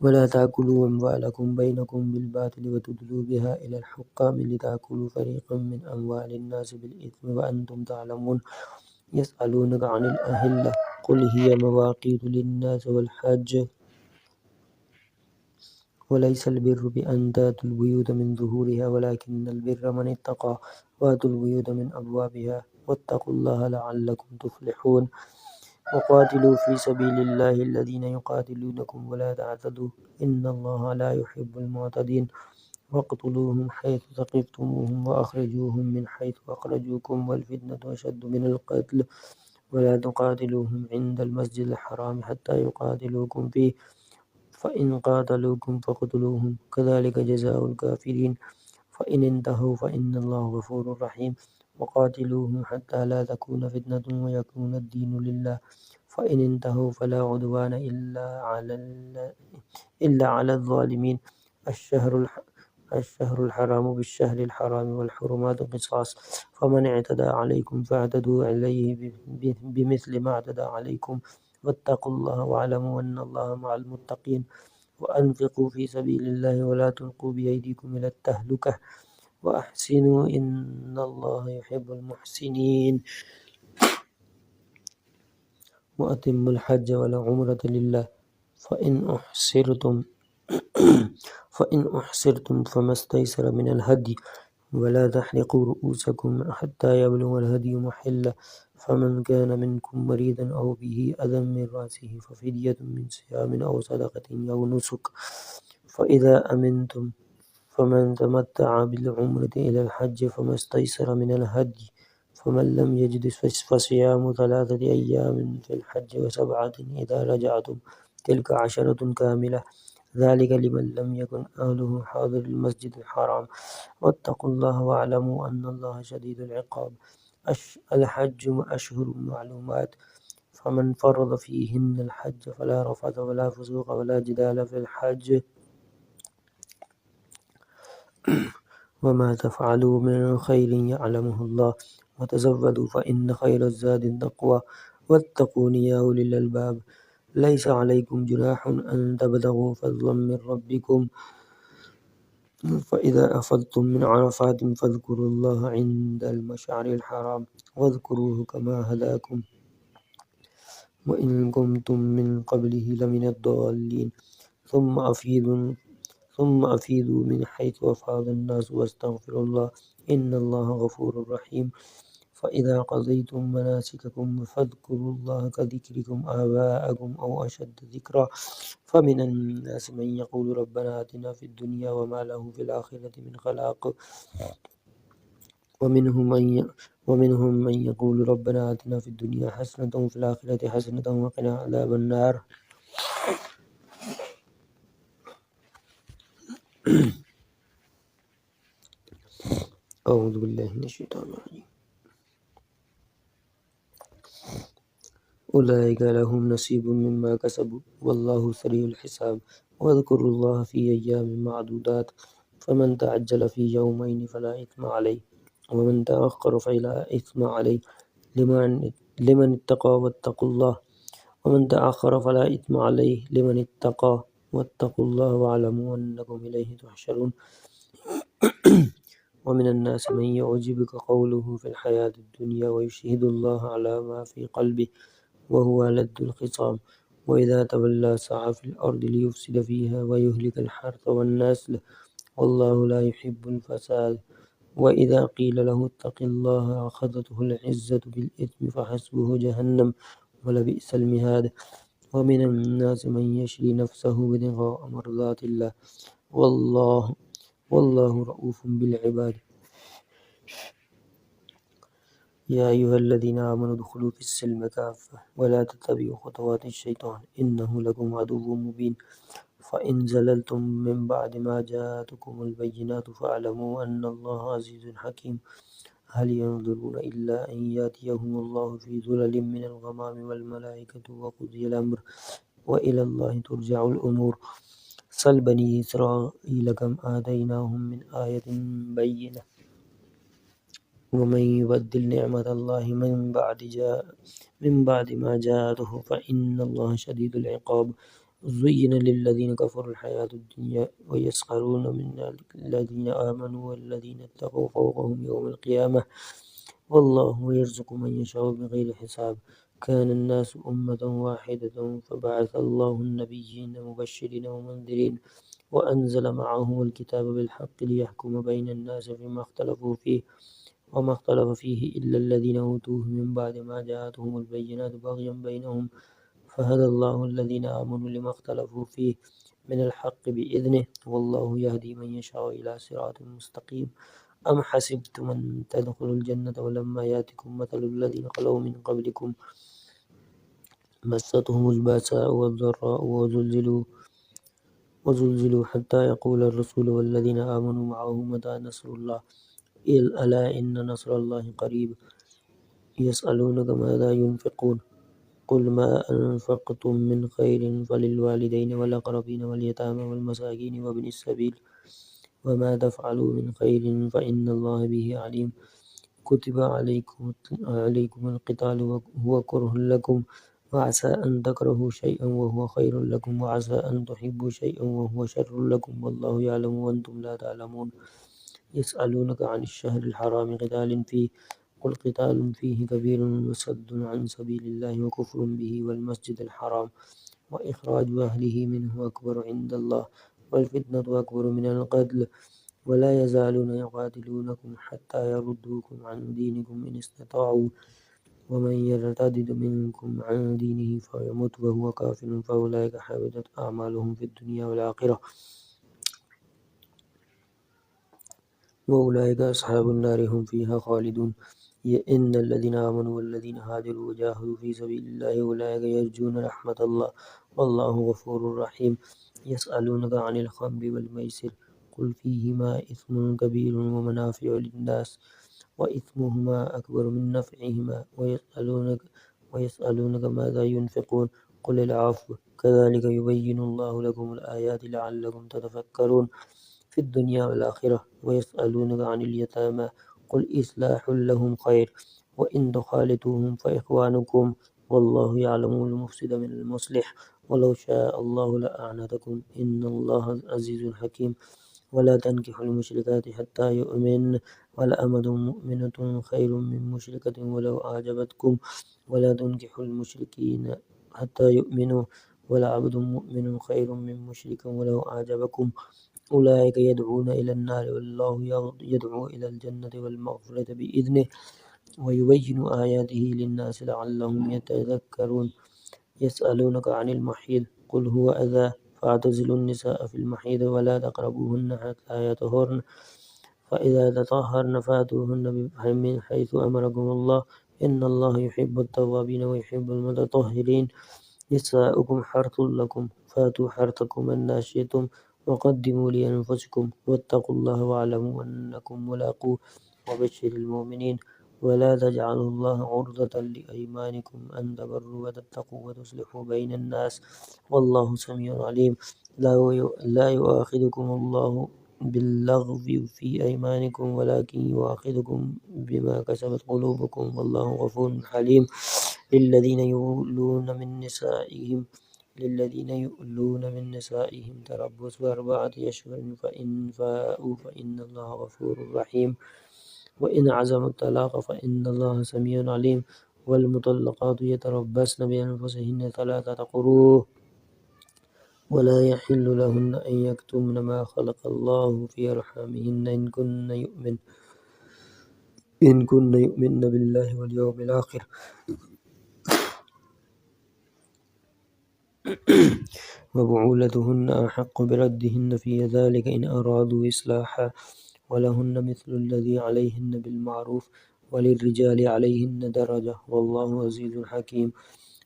ولا تأكلوا أموالكم بينكم بالباطل وتدلوا بها إلى الحكام لتأكلوا فريقا من أموال الناس بالإثم وأنتم تعلمون يسألونك عن الأهلة قل هي مواقيت للناس والحج وليس البر بأن تأتوا البيوت من ظهورها ولكن البر من اتقى وأتوا البيوت من أبوابها واتقوا الله لعلكم تفلحون وقاتلوا في سبيل الله الذين يقاتلونكم ولا تعتدوا إن الله لا يحب المعتدين واقتلوهم حيث ثقفتموهم وأخرجوهم من حيث أخرجوكم والفتنة أشد من القتل ولا تقاتلوهم عند المسجد الحرام حتى يقاتلوكم فيه فإن قاتلوكم فاقتلوهم كذلك جزاء الكافرين فإن انتهوا فإن الله غفور رحيم وقاتلوهم حتى لا تكون فتنة ويكون الدين لله فإن انتهوا فلا عدوان إلا على الظالمين الشهر الحرام بالشهر الحرام والحرمات قصاص فمن اعتدى عليكم فاعتدوا عليه بمثل ما اعتدى عليكم واتقوا الله واعلموا أن الله مع المتقين وأنفقوا في سبيل الله ولا تلقوا بأيديكم إلى التهلكة وأحسنوا إن الله يحب المحسنين وأتموا الحج والعمرة لله فإن أحصرتم فإن أحصرتم فما استيسر من الهدي ولا تحلقوا رؤوسكم حتى يبلغ الهدي محله فمن كان منكم مريضا أو به أذى من رأسه ففدية من صيام أو صدقة أو نسك فإذا أمنتم فمن تمتع بالعمرة إلى الحج فما استيسر من الهدي فمن لم يجد فصيام 3 أيام في الحج و7 إذا رجعتم تلك 10 كاملة ذلك لمن لم يكن أهله حاضر المسجد الحرام واتقوا الله واعلموا أن الله شديد العقاب الحج أشهر معلومات فمن فرض فيهن الحج فلا رفث ولا فسوق ولا جدال في الحج وما تفعلوا من خير يعلمه الله وتزودوا فإن خير الزاد التقوى واتقون يا أولي الألباب ليس عليكم جناح أن تبتغوا فضلا من ربكم فإذا أفضتم من عرفات فاذكروا الله عند المشعر الحرام واذكروه كما هداكم وإن كنتم من قبله لمن الضالين ثم أفيضوا من حيث أفاض الناس واستغفروا الله إن الله غفور رحيم فإذا قضيتم مناسككم فاذكروا الله كذكركم آباءكم أو أشد ذكرا فمن الناس من يقول ربنا آتنا في الدنيا وما له في الآخرة من خلاق ومنهم من يقول ربنا آتنا في الدنيا حسنة وفي الآخرة حسنة وقنا عذاب النار أعوذ بالله من الشيطان الرجيم أولئك لهم نصيب مما كسبوا والله سريع الحساب واذكروا الله في أيام معدودات فمن تعجل في يومين فلا إثم عليه ومن تأخر فلا إثم عليه لمن اتقى واتقوا الله ومن تأخر فلا إثم عليه لمن اتقى واتقوا الله واعلموا أنكم إليه تحشرون ومن الناس من يعجبك قوله في الحياة الدنيا ويشهد الله على ما في قلبه وهو لد الخصام وإذا تولى سعى في الأرض ليفسد فيها ويهلك الحرث والنسل والله لا يحب الفساد وإذا قيل له اتق الله أخذته العزة بالإثم فحسبه جهنم ولبئس المهاد ومن الناس من يشري نفسه ابتغاء مرضات الله والله رؤوف بالعباد يا أيها الذين آمنوا ادخلوا في السلم كافة ولا تتبعوا خطوات الشيطان إنه لكم عدو مبين فإن زللتم من بعد ما جاءتكم البينات فاعلموا أن الله عزيز حكيم هل ينظرون إلا أن يأتيهم الله في ظلل من الغمام والملائكة وقضي الأمر وإلى الله ترجع الأمور سل بني إسرائيل كم آتيناهم من آية بينة ومن يبدل نعمة الله من بعد ما جاءته فإن الله شديد العقاب زين للذين كفروا الحياة الدنيا ويسخرون من الذين آمنوا والذين اتقوا فوقهم يوم القيامة والله يرزق من يشاء بغير حساب كان الناس أمة واحدة فبعث الله النبيين مبشرين ومنذرين وأنزل معهم الكتاب بالحق ليحكم بين الناس فيما اختلفوا فيه وما اختلف فيه إلا الذين أوتوه من بعد ما جاءتهم البينات بغيا بينهم فهدى الله الذين آمنوا لما اختلفوا فيه من الحق بإذنه والله يهدي من يشاء إلى صراط مستقيم أم حسبتم أن تدخلوا الجنة ولما يأتكم مثل الذين خلوا من قبلكم مستهم البأساء والضراء وزلزلوا حتى يقول الرسول والذين آمنوا معه متى نصر الله ألا إن نصر الله قريب يسألونك ماذا ينفقون قل ما أنفقتم من خير فللوالدين والأقربين واليتامى والمساكين وابن السبيل وما تفعلوا من خير فإن الله به عليم كتب عليكم القتال وهو كره لكم وعسى أن تكرهوا شيئا وهو خير لكم وعسى أن تحبوا شيئا وهو شر لكم والله يعلم وأنتم لا تعلمون يسألونك عن الشهر الحرام قتال فيه قل قتال فيه كبير وصد عن سبيل الله وكفر به والمسجد الحرام وإخراج أهله منه أكبر عند الله والفتنة أكبر من القتل ولا يزالون يقاتلونكم حتى يردوكم عن دينكم إن استطاعوا ومن يرتد منكم عن دينه فيمت وهو كافر فأولئك حبطت أعمالهم في الدنيا والآخرة وأولئك أصحاب النار هم فيها خالدون إن الذين آمنوا والذين هاجروا وجاهدوا في سبيل الله أولئك يرجون رحمة الله والله غفور رحيم يسألونك عن الخمر والميسر قل فيهما إثم كبير ومنافع للناس وإثمهما أكبر من نفعهما ويسألونك ماذا ينفقون قل العفو كذلك يبين الله لكم الآيات لعلكم تتفكرون في الدنيا والآخرة ويسألونك عن اليتامى قل إصلاح لهم خير وإن تخالطوهم فإخوانكم والله يعلم المفسد من المصلح ولو شاء الله لأعنتكم إن الله عزيز حكيم ولا تنكحوا المشركات حتى يؤمن ولأمة مؤمنة خير من مشركة ولو أعجبتكم ولا تنكحوا المشركين حتى يؤمنوا ولعبد مؤمن خير من مشرك ولو أعجبكم أولئك يدعون إلى النار والله يدعو إلى الجنة والمغفرة بإذنه ويبين آياته للناس لعلهم يتذكرون يسألونك عن المحيض قل هو أذى فاعتزلوا النساء في المحيض ولا تقربوهن حتى يطهرن فإذا تطهرن فاتوهن من حيث أمركم الله إن الله يحب التوابين ويحب المتطهرين نساؤكم حرث لكم فاتوا حرثكم أن شئتم وقدموا لأنفسكم واتقوا الله واعلموا أنكم ملاقوه وبشر المؤمنين ولا تجعلوا الله عرضة لأيمانكم أن تبروا وتتقوا وتصلحوا بين الناس والله سميع عليم لا يؤاخذكم الله باللغو في أيمانكم ولكن يؤاخذكم بما كسبت قلوبكم والله غفور حليم للذين يؤلون من نسائهم تربص 4 أشهر فإن فاءوا فإن الله غفور رحيم وإن عزموا الطلاق فإن الله سميع عليم والمطلقات يتربصن بأنفسهن 3 قروء ولا يحل لهن أن يكتمن ما خلق الله في أرحامهن إن كن يؤمن بالله واليوم الآخر وبعولتهن أحق بردهن في ذلك إن أرادوا إصلاحا ولهن مثل الذي عليهن بالمعروف وللرجال عليهن درجة والله عزيز حكيم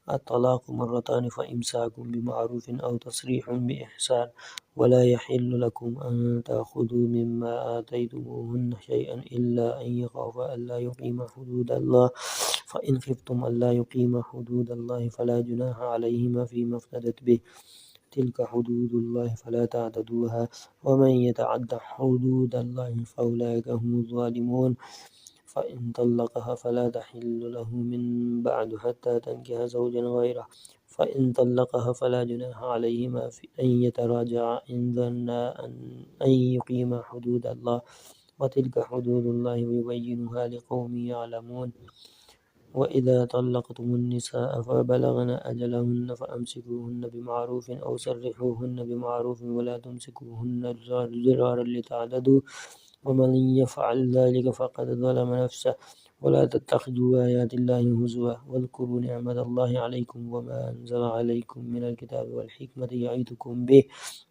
الطلاق 2 فإمساك بمعروف أو تصريح بإحسان ولا يحل لكم أن تأخذوا مما آتيتموهن شيئا إلا أن يخافا ألا يقيما حدود الله فإن خفتم ألا يقيما حدود الله فلا جناح عليهما فيما افتدت به تلك حدود الله فلا تعتدوها ومن يتعد حدود الله فأولئك هم الظالمون فإن طلقها فلا تحل له من بعد حتى تنكح زوجا غيره فإن طلقها فلا جناح عليهما في أن يتراجعا إن ظنا أن يقيما حدود الله وتلك حدود الله يبينها لقوم يعلمون وإذا طلقتم النساء فبلغن أجلهن فأمسكوهن بمعروف أو سرحوهن بمعروف ولا تمسكوهن ضرارا لتعتدوا ومن يفعل ذلك فقد ظلم نفسه ولا تتخذوا آيات الله هزوا واذكروا نعمة الله عليكم وما أنزل عليكم من الكتاب والحكمة يعظكم به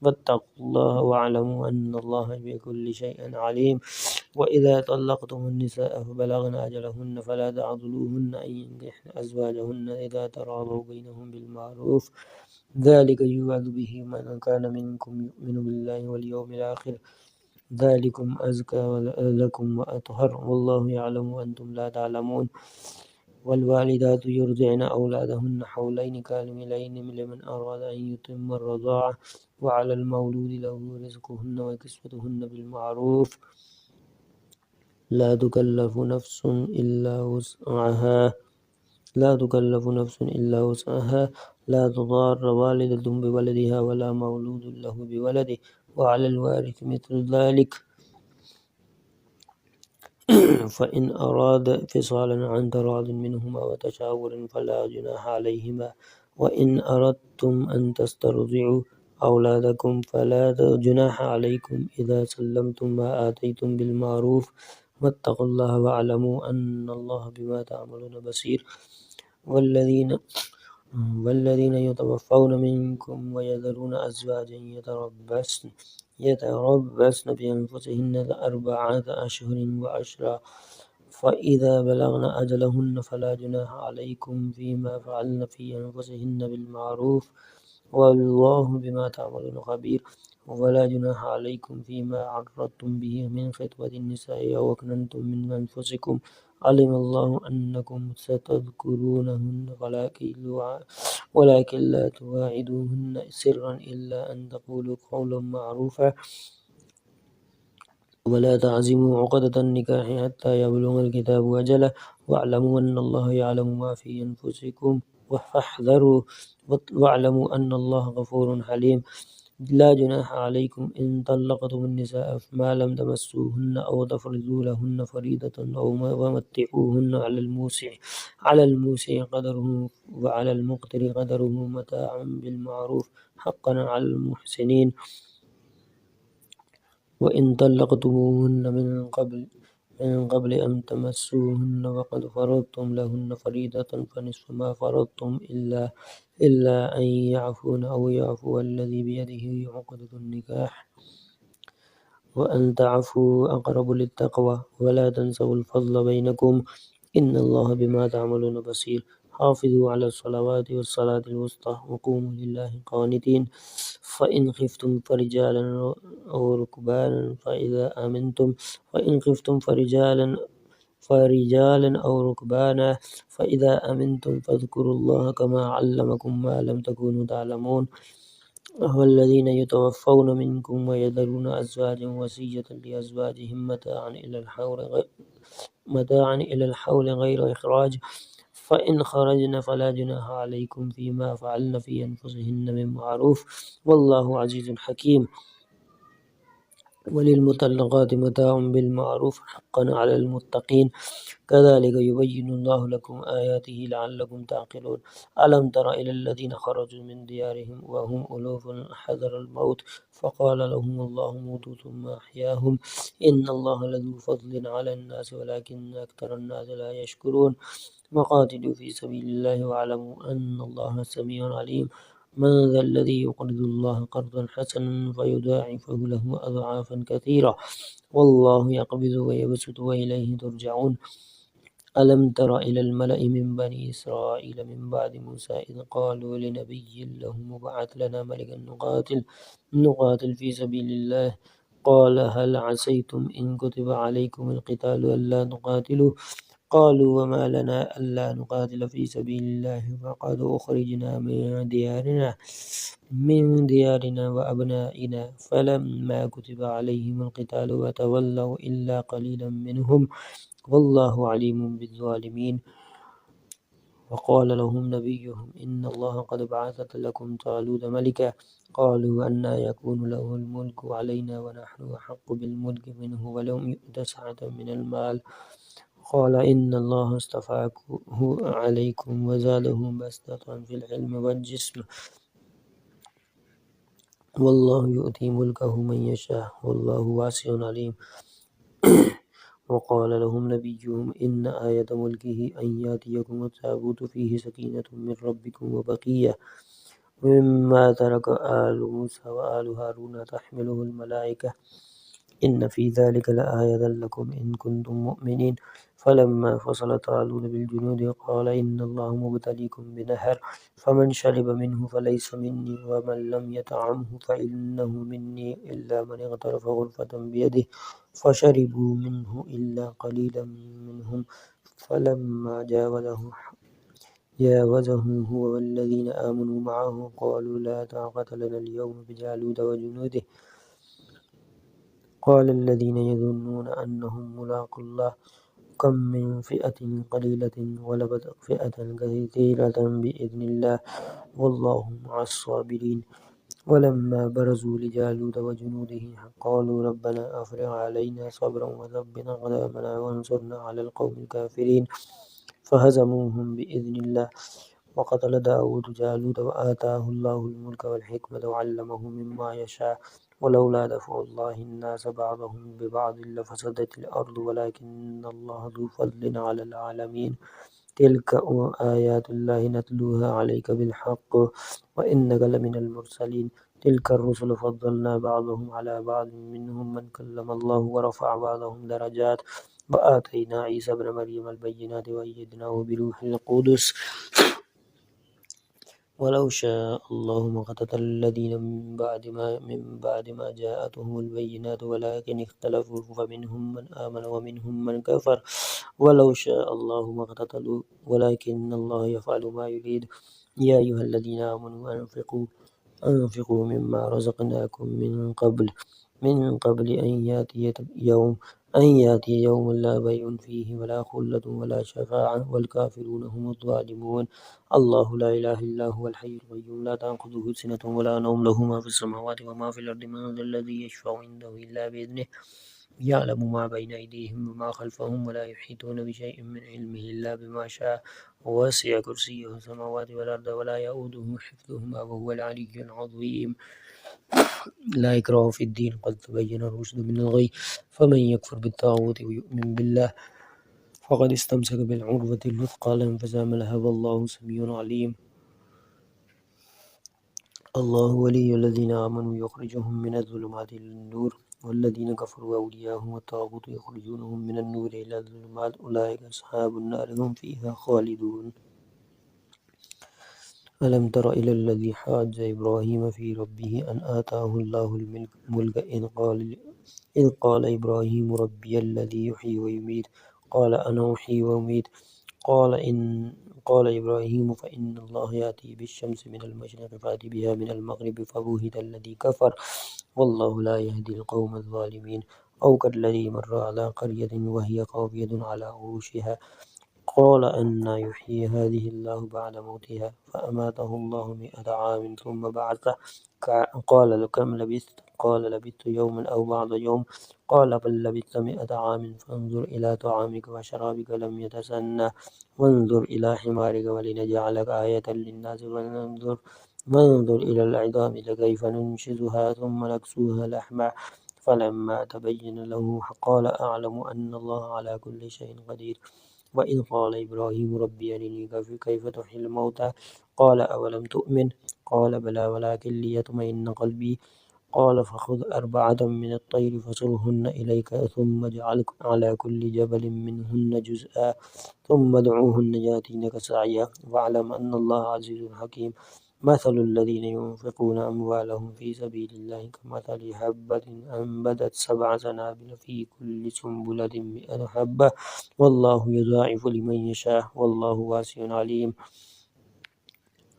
واتقوا الله واعلموا أن الله بكل شيء عليم وإذا طلقتم النساء فبلغن أجلهن فلا تعضلوهن أن ينكحن أزواجهن إذا تراضوا بينهم بالمعروف ذلك يوعظ به من كان منكم يؤمن بالله واليوم الآخر ذلكم أزكى لكم وأطهر والله يعلم وأنتم لا تعلمون والوالدات يرضعن أولادهن حولين كاملين لمن أراد أن يتم الرضاعة وعلى المولود له رزقهن وكسوتهن بالمعروف لا تكلف نفس إلا وسعها لا تضار والدة بولدها ولا مولود له بولده وعلى الوارث مثل ذلك فإن أراد فصالا عن تراض منهما وتشاور فلا جناح عليهما. وإن أردتم أن تسترضعوا أولادكم فلا جناح عليكم إذا سلمتم ما آتيتم بالمعروف واتقوا الله واعلموا أن الله بما تعملون بصير. والذين يتوفون منكم ويذرون أزواجا يتربصن بأنفسهن 4 أشهر وعشرا فإذا بلغن أجلهن فلا جناح عليكم فيما فعلن في أنفسهن بالمعروف والله بما تعملون خبير. ولا جناح عليكم فيما عرضتم به من خطبة النساء أو أكننتم من أنفسكم علم الله أنكم ستذكرونهن ولكن لا تواعدوهن سرا إلا أن تقولوا قولا معروفا ولا تعزموا عقدة النكاح حتى يبلغ الكتاب أجله واعلموا أن الله يعلم ما في أنفسكم فاحذروا واعلموا أن الله غفور حليم. لا جناح عليكم إن طلقتم النساء ما لم تمسوهن أو تفرضوا لهن فريضة ومتعوهن على الموسع قدره وعلى المقتر قدره متاعا بالمعروف حقا على المحسنين. وإن طلقتموهن من قبل أن تمسوهن وقد فرضتم لهن فريضة فنصف ما فرضتم إلا أن يعفون أو يعفو الذي بيده عقدة النكاح وأن تعفوا أقرب للتقوى ولا تنسوا الفضل بينكم إن الله بما تعملون بصير. حافظوا على الصلوات والصلاة الوسطى وقوموا لله قانتين. فإن خفتم فرجالا أو ركبانا فإذا أمنتم فاذكروا الله كما علمكم ما لم تكونوا تعلمون. والذين يتوفون منكم ويذرون أزواجا وصية لأزواجهم متاعا إلى الحول غير إخراج فإن خرجن فلا جناح عليكم فيما فعلن في أنفسهن من معروف والله عزيز حكيم. وللمطلقات متاع بالمعروف حقا على المتقين كذلك يبين الله لكم آياته لعلكم تعقلون. ألم تر إلى الذين خرجوا من ديارهم وهم ألوف حذر الموت فقال لهم الله موتوا ثم أحياهم إن الله لذو فضل على الناس ولكن أكثر الناس لا يشكرون. وقاتلوا في سبيل الله واعلموا أن الله سميع عليم. من ذا الذي يقرض الله قرضا حسنا فيضاعفه له أضعافا كثيرة والله يقبض ويبسط وإليه ترجعون. ألم تر إلى الملأ من بني إسرائيل من بعد موسى إذ قالوا لنبي له ابعث لنا ملكا نقاتل في سبيل الله قال هل عسيتم إن كتب عليكم القتال ألا تقاتلوا قالوا وما لنا ألا نقاتل في سبيل الله وقد أخرجنا من ديارنا وأبنائنا فلما كتب عليهم القتال وتولوا إلا قليلا منهم والله عليم بالظالمين. وقال لهم نبيهم إن الله قد بعث لكم طالوت ملكا قالوا أنى يكون له الملك علينا ونحن أحق بالملك منه ولم يؤت سعة من المال قال إن الله اصطفاه عليكم وزاده بسطة في العلم والجسم والله يؤتي ملكه من يشاء والله واسع عليم. وقال لهم نبيهم إن آية ملكه أن يأتيكم التابوت فيه سكينة من ربكم وبقية مما ترك آل موسى وآل هارون تحمله الملائكة إن في ذلك لآية لكم إن كنتم مؤمنين. فلما فصل طالوت بالجنود قال إن الله مبتليكم بنهر فمن شرب منه فليس مني ومن لم يطعمه فإنه مني إلا من اغترف غرفة بيده فشربوا منه إلا قليلا منهم فلما جاوزه هو والذين آمنوا معه قالوا لا طاقة لنا اليوم بجالوت وجنوده قال الذين يظنون أنهم ملاقو الله كم من فئة قليلة غلبت فئة كثيرة بإذن الله والله مع الصابرين. ولما برزوا لجالوت وجنوده قالوا ربنا أفرغ علينا صبرا وثبت أقدامنا وانصرنا على القوم الكافرين فهزموهم بإذن الله وقتل داود جالوت وآتاه الله الملك والحكمة وعلمه مما يشاء ولولا دفع الله الناس بعضهم ببعض لفسدت الأرض ولكن الله ذو فضل على العالمين تلك آيات الله نتلوها عليك بالحق وإنك لمن المرسلين تلك الرسل فضلنا بعضهم على بعض منهم من كلم الله ورفع بعضهم درجات وآتينا عيسى ابن مريم البينات وأيدناه بروح القدس ولو شاء الله ما اقتتل الذين من بعد ما جاءتهم البينات ولكن اختلفوا فمنهم من آمن ومنهم من كفر ولو شاء الله ما اقتتلوا ولكن الله يفعل ما يريد يا أيها الذين آمنوا أنفقوا مما رزقناكم من قبل أن يأتي يوم لا بيع فيه ولا خلة ولا شفاعة والكافرون هم الظالمون الله لا إله إلا هو الحي القيوم لا تأخذه سنة ولا نوم له ما في السماوات وما في الأرض من ذا الذي يشفع عنده إلا بإذنه يعلم ما بين أيديهم وما خلفهم ولا يحيطون بشيء من علمه إلا بما شاء ووسع كرسيه السماوات والأرض ولا يؤوده حفظهما وهو العلي العظيم لا إكراه في الدين قد تبين الرشد من الغي فمن يكفر بالطاغوت ويؤمن بالله فقد استمسك بالعروة الوثقى لا انفصام لها والله سميع عليم الله ولي الذين آمنوا يخرجهم من الظلمات إلى النور والذين كفروا أولياءهم الطاغوت يخرجونهم من النور إلى الظلمات أولئك أصحاب النار هم فيها خالدون ألم تر إلى الذي حاج إبراهيم في ربه أن آتاه الله الملك إذ قال إبراهيم ربي الذي يحيي ويميت قال أنا أحيي وأميت قال إبراهيم فإن الله يأتي بالشمس من المشرق فأت بها من المغرب فبهت الذي كفر والله لا يهدي القوم الظالمين أو كالذي مر على قرية وهي خاوية على عروشها قال أنى يحيي هذه الله بعد موتها فأماته الله 100 عام ثم بعثه قال كم لبثت قال لبثت يوما أو بعض يوم قال بل لبثت 100 عام فانظر إلى طعامك وشرابك لم يتسنى وانظر إلى حمارك ولنجعلك آية للناس وانظر إلى العظام كيف ننشزها ثم نكسوها لحما فلما تبين له قال أعلم أن الله على كل شيء قدير وإذ قال إبراهيم ربي أرني كيف تحيي الموتى قال أولم تؤمن قال بلى ولكن ليطمئن قلبي قال فخذ 4 من الطير فصرهن إليك ثم اجعل على كل جبل منهن جزءا ثم ادعوهن يأتينك سعيا واعلم أن الله عزيز حكيم مثل الذين ينفقون أموالهم في سبيل الله كمثل حبة أنبتت 7 سنابل في كل سنبلة 100 حبة والله يضاعف لمن يشاء والله واسع عليم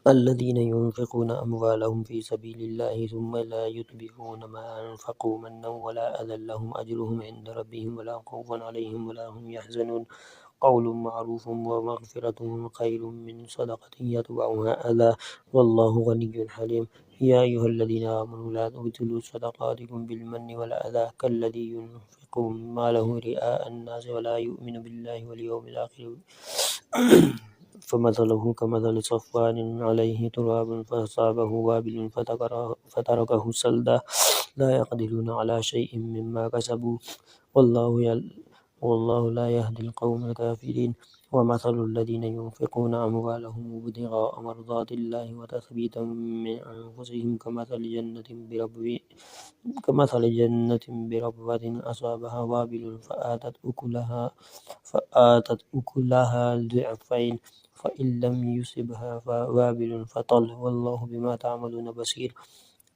الذين ينفقون أموالهم في سبيل الله ثم لا يتبعون ما أنفقوا منا ولا أذى لهم أجرهم عند ربهم ولا خوف عليهم ولا هم يحزنون قول معروف ومغفرة خير من صدقة يتبعها أذى والله غني حليم يا أيها الذين آمنوا لا تبطلوا صدقاتكم بالمن والأذى كالذي ينفق ماله رئاء الناس ولا يؤمن بالله واليوم الآخر فمثله كمثل صفوان عليه تراب فأصابه وابل فتركه صلدا لا يقدرون على شيء مما كسبوا والله لا يهدي القوم الكافرين ومثل الذين ينفقون أموالهم ابتغاء مرضات الله وتثبيتا من أنفسهم كمثل جنة بربوة أصابها وابل فآتت أكلها ضعفين فإن لم يصبها وابل فطل والله بما تعملون بصير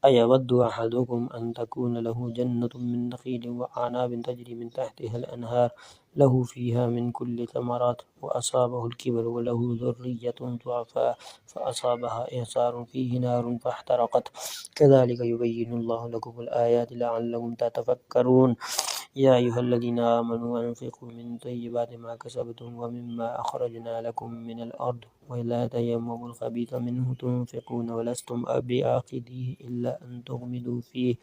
أيود أحدكم أن تكون له جنة من نخيل وأعناب تجري من تحتها الأنهار له فيها من كل ثمرات وأصابه الكبر وله ذرية ضعفاء فأصابها إعصار فيه نار فاحترقت كذلك يبين الله لكم الآيات لعلكم تتفكرون يا أيها الذين آمنوا أنفقوا من طيبات ما كسبتم ومما أخرجنا لكم من الأرض ولا تيمموا الخبيث منه تنفقون ولستم بآخذيه إلا أن تغمضوا فيه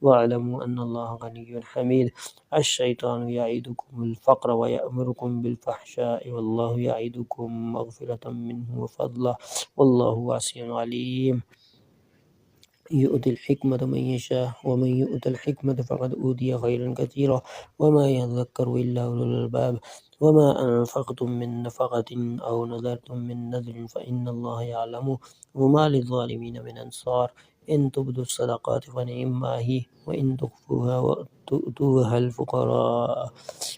واعلموا أن الله غني حميد. الشيطان يعدكم الفقر ويأمركم بالفحشاء والله يعدكم مغفرة منه وفضلا والله واسع عليم. يؤتي الحكمة من يشاء ومن يؤت الحكمة فقد أوتي خيرا كثيرا وما يذكر إلا أولو الألباب. وما أنفقتم من نفقة أو نذرتم من نذر فإن الله يعلمه وما للظالمين من أنصار. إن تبدوا الصدقات فنعما هي وإن تخفوها وتؤتوها الفقراء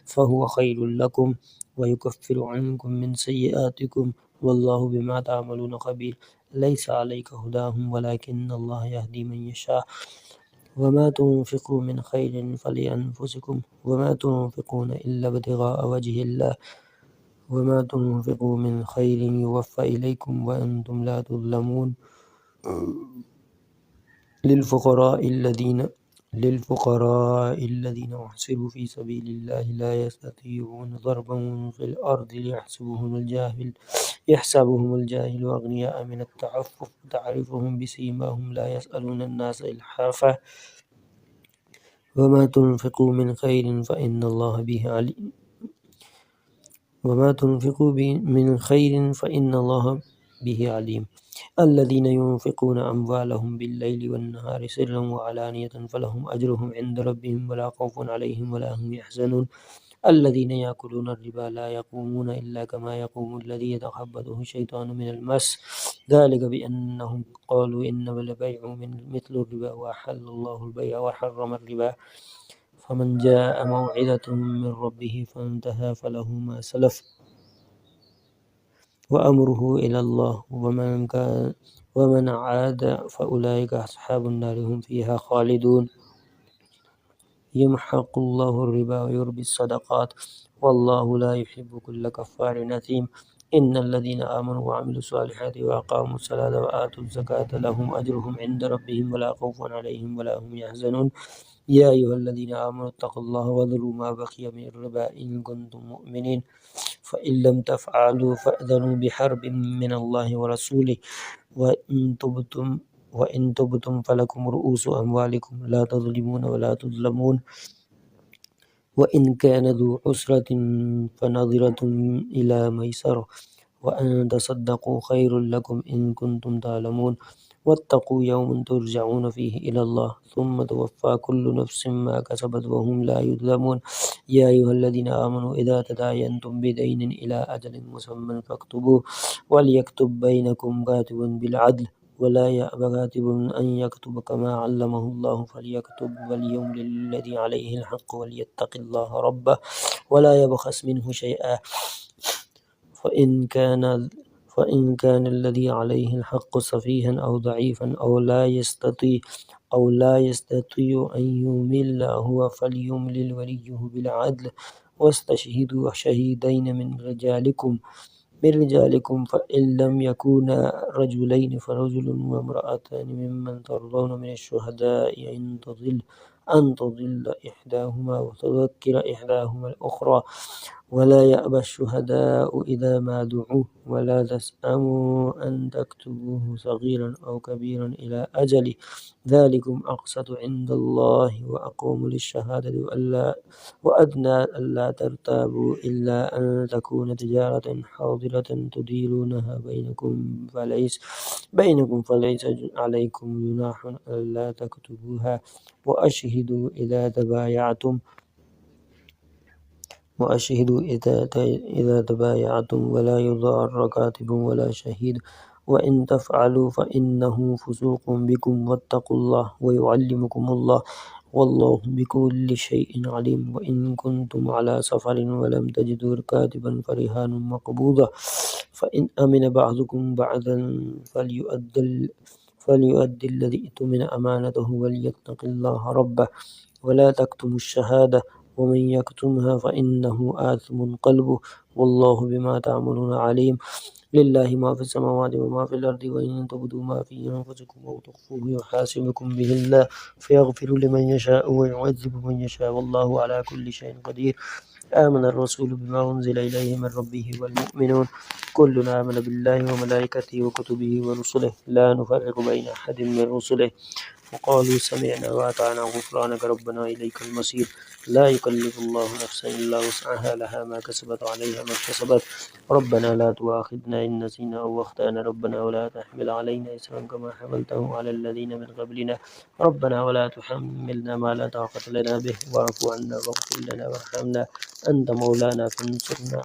فهو خير لكم ويكفر عنكم من سيئاتكم والله بما تعملون خبير. ليس عليك هداهم ولكن الله يهدي من يشاء. وما تنفقوا من خير فلأنفسكم وما تنفقون إلا ابتغاء وجه الله وما تنفقوا من خير يوفى إليكم وأنتم لا تظلمون. للفقراء الذين أحصروا في سبيل الله لا يستطيعون ضربا في الأرض يحسبهم الجاهل أغنياء من التعفف تعرفهم بسيماهم لا يسألون الناس إلحافا وما تنفقوا من خير فإن الله به عليم. الذين ينفقون أموالهم بالليل والنهار سرا وعلانية فلهم أجرهم عند ربهم ولا خوف عليهم ولا هم يحزنون. الذين يأكلون الربا لا يقومون إلا كما يقوم الذي يتخبطه الشيطان من المس ذلك بأنهم قالوا إنما البيع مثل الربا وأحل الله البيع وحرم الربا. فمن جاء موعظة من ربه فانتهى فله ما سلف وأمره إلى الله ومن عاد فأولئك أصحاب النار هم فيها خالدون. يمحق الله الربا ويربي الصدقات والله لا يحب كل كفار أثيم. إن الذين آمنوا وعملوا الصالحات وأقاموا الصلاة وآتوا الزكاة لهم أجرهم عند ربهم ولا خوف عليهم ولا هم يحزنون. يا أيها الذين آمنوا اتقوا الله وذروا ما بقي من الربا إن كنتم مؤمنين فإن لم تفعلوا فأذنوا بحرب من الله ورسوله وإن تبتم فلكم رؤوس أموالكم لا تظلمون ولا تظلمون. وإن كان ذو عسرة فنظرة إلى ميسرة وأن تصدقوا خير لكم إن كنتم تعلمون. واتقوا يوم ترجعون فيه إلى الله ثم توفى كل نفس ما كسبت وهم لا يظلمون. يا أيها الذين آمنوا إذا تداينتم بدين إلى أجل مسمى فاكتبوه وليكتب بينكم كاتب بالعدل ولا يأب كاتب أن يكتب كما علمه الله فليكتب وليملل الذي عليه الحق وليتق الله ربه ولا يبخس منه شيئا فإن كان الذي عليه الحق سفيها أو ضعيفا أو لا يستطيع أن يمل هو فليملل وليه بالعدل واستشهدوا شهيدين من رجالكم فإن لم يكونا رجلين فرجل وامرأتان ممن ترضون من الشهداء أن تضل إحداهما وتذكر إحداهما الأخرى ولا يأبى الشهداء إذا ما دعوا ولا تسأموا أن تكتبوه صغيرا أو كبيرا إلى أجله ذلكم أقسط عند الله وأقوم للشهادة وأدنى ألا ترتابوا إلا أن تكون تجارة حاضرة تديرونها بينكم فليس عليكم جناح ألا تكتبوها وأشهدوا إذا تبايعتم ولا يضار كاتب ولا شهيد وإن تفعلوا فإنه فسوق بكم واتقوا الله ويعلمكم الله والله بكل شيء عليم. وإن كنتم على سفر ولم تجدوا كاتبا فرهان مقبوضة فإن أمن بعضكم بعضا فليؤدي الذي اؤتمن أمانته وليتق الله ربه ولا تكتموا الشهادة ومن يكتمها فإنه آثم قلبه والله بما تعملون عليم. لله ما في السماوات وما في الأرض وإن تبدوا ما في أنفسكم أو تخفوه يحاسبكم به الله فيغفر لمن يشاء ويعذب من يشاء والله على كل شيء قدير. آمن الرسول بما أنزل إليه من ربه والمؤمنون كل آمن بالله وملائكته وكتبه ورسله لا نفرق بين أحد من رسله وقالوا سمعنا وأطعنا غفرانك ربنا إليك المصير. لا يكلف الله نفسا إلا وسعها لها ما كسبت عليها ما اكتسبت ربنا لا تؤاخذنا إن نسينا أو أخطأنا ربنا ولا تحمل علينا إصرا كما حملته على الذين من قبلنا ربنا ولا تحملنا ما لا طاقة لنا به واعف عنا واغفر لنا وارحمنا أنت مولانا فانصرنا